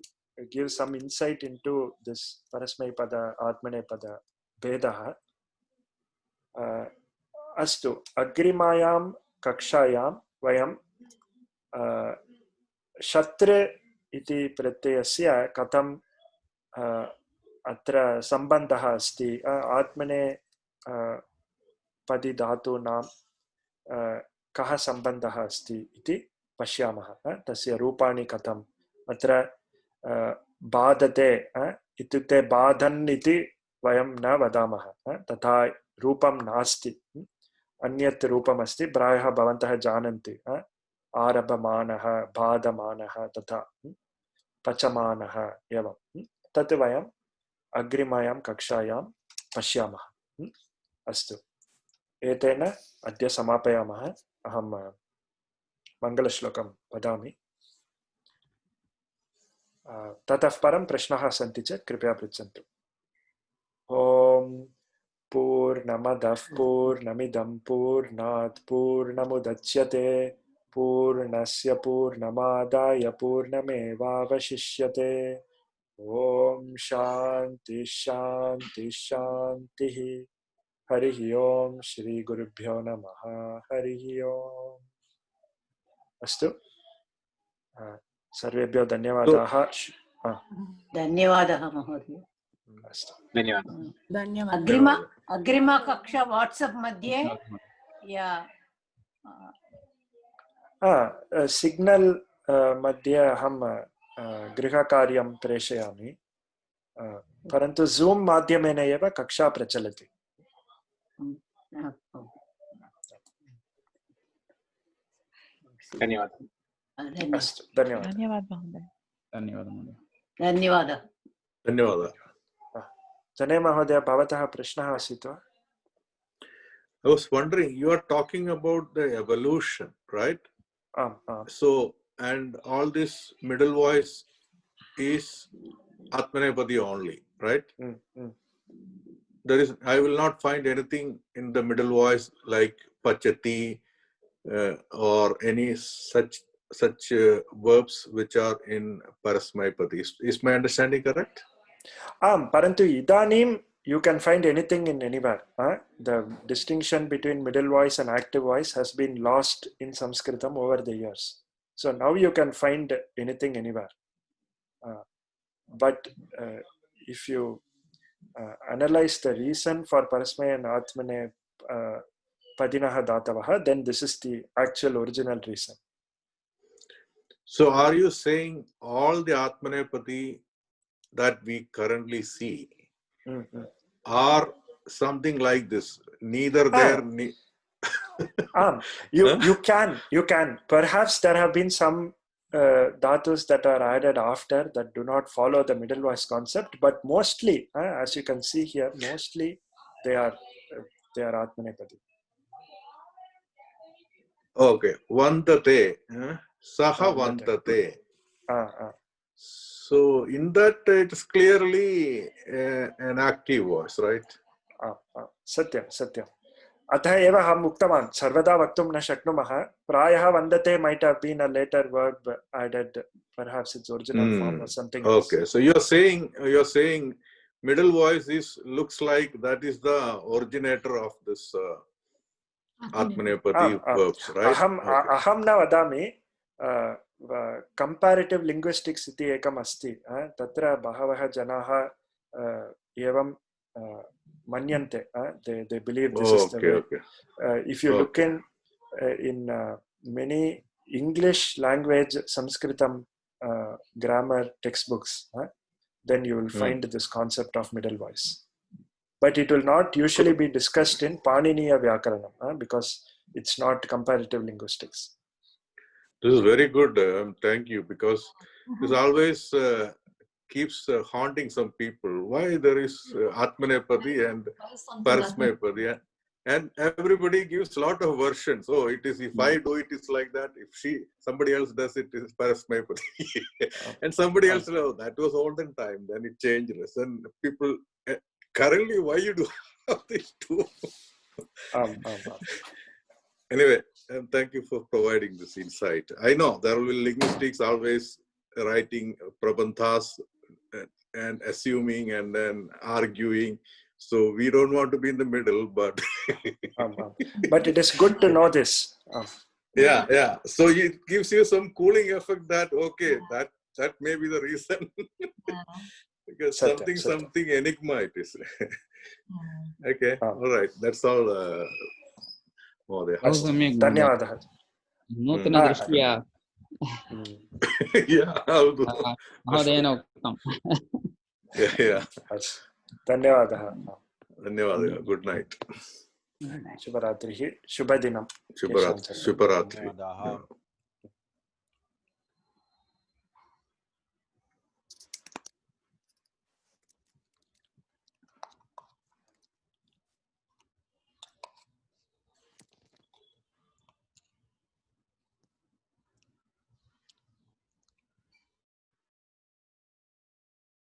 give some insight into this Parasmaipada, Atmanepada Vedaha. Astu, Agrimayam Kakshayam Vayam Shatre iti pratyasya katam atra sambandhaha asti Atmane padi dhatu nam कः सम्बन्धः अस्ति इति पश्यामः. तस्य रूपाणि कथम्. अत्र बाधते इत्युक्ते बाधन् इति वयं न वदामः. तथा रूपं नास्ति. अन्यत् रूपम् अस्ति. प्रायः भवन्तः जानन्ति. आरभमानः बाधमानः तथा पचमानः एवं तत् वयम् अग्रिमायां कक्षायां पश्यामः। अस्तु, एतेन अद्य समापयामः। अहं मङ्गलश्लोकं वदामि। ततः परं प्रश्नाः सन्ति चेत् कृपया पृच्छन्तु। ॐ पूर्णमदः पूर्णमिदं पूर्णात् पूर्णमुदच्यते पूर्णस्य पूर्णमादाय पूर्णमेवावशिष्यते। ॐ शान्ति शान्ति शान्तिः। हरिः ओम श्री गुरुभ्यो नमः। हरिः ओम। अस्तु, सर्वेभ्यो धन्यवादाः।
धन्यवादः महोदय।
अस्तु,
धन्यवादः। अग्रिमा कक्षा वाट्सएप मध्ये या
सिग्नल मध्ये अहं गृहकार्यं प्रेषयामि, परन्तु जूम माध्यमेन एव कक्षा प्रचलति।
धन्यवादः।
अस्तु, धन्यवादः।
धन्यवादः।
जने महोदय, भवतः प्रश्नः आसीत् वा?
I was wondering, you are talking about the evolution, right? So, and all this middle voice is Atmanepadi only, right? There is, I will not find anything in the middle voice like Pachati or any such verbs which are in Parasmaipadi. Is my understanding correct?
Parantu idanim you can find anything in anywhere. The distinction between middle voice and active voice has been lost in Sanskritam over the years. So now you can find anything anywhere. But if you analyze the reason for Parasmaya and Atmane Padinaha Datavaha, then this is the actual original reason.
So are you saying all the Atmanepadi that we currently see are something like this? Neither there,
you can. Perhaps there have been some dhatus that are added after that do not follow the middle voice concept, but mostly, as you can see here, mostly they are Atmanepadi.
Okay, Vandate, Saha Vandate. So in that it is clearly an active voice, right?
Satyam, Satyam. अतः एव अहम् उक्तवान् सर्वदा वक्तुं न शक्नुमः. प्रायः वन्दते might have been a later verb added, perhaps its original form or something else.
Okay, so you're saying middle voice looks like that is the originator of this Atmanepadi verbs, right?
अहं न वदामि. Comparative linguistics इति एकम् अस्ति. तत्र बहवः जनाः एवं manyante, they believe this is the way. If you look in many English language Sanskritam grammar textbooks, then you will find this concept of middle voice. But it will not usually be discussed in Paniniya Vyakaranam because it's not comparative linguistics.
This is very good. Thank you, because this always keeps haunting some people. Why there is Atmanepadi and Parasmaipadi, and everybody gives a lot of versions. Oh, it is, if I do it, it's like that. If somebody else does it, it's Parasmaipadi. And somebody else, no, that was olden time. Then it changed. And people, currently, why you do these two? Anyway, thank you for providing this insight. I know there will be linguistics always writing prabandhas and assuming and then arguing. So we don't want to be in the middle, but
but it is good to know this.
Yeah. So it gives you some cooling effect that okay, that may be the reason. Because something enigma it is. Okay, all right. That's all.
धन्यवादः.
नूतनदृष्ट्या महोदयेन उक्तम्.
धन्यवादः.
गुड night.
शुभरात्रिः, शुभदिनं.
शुभरात्रि.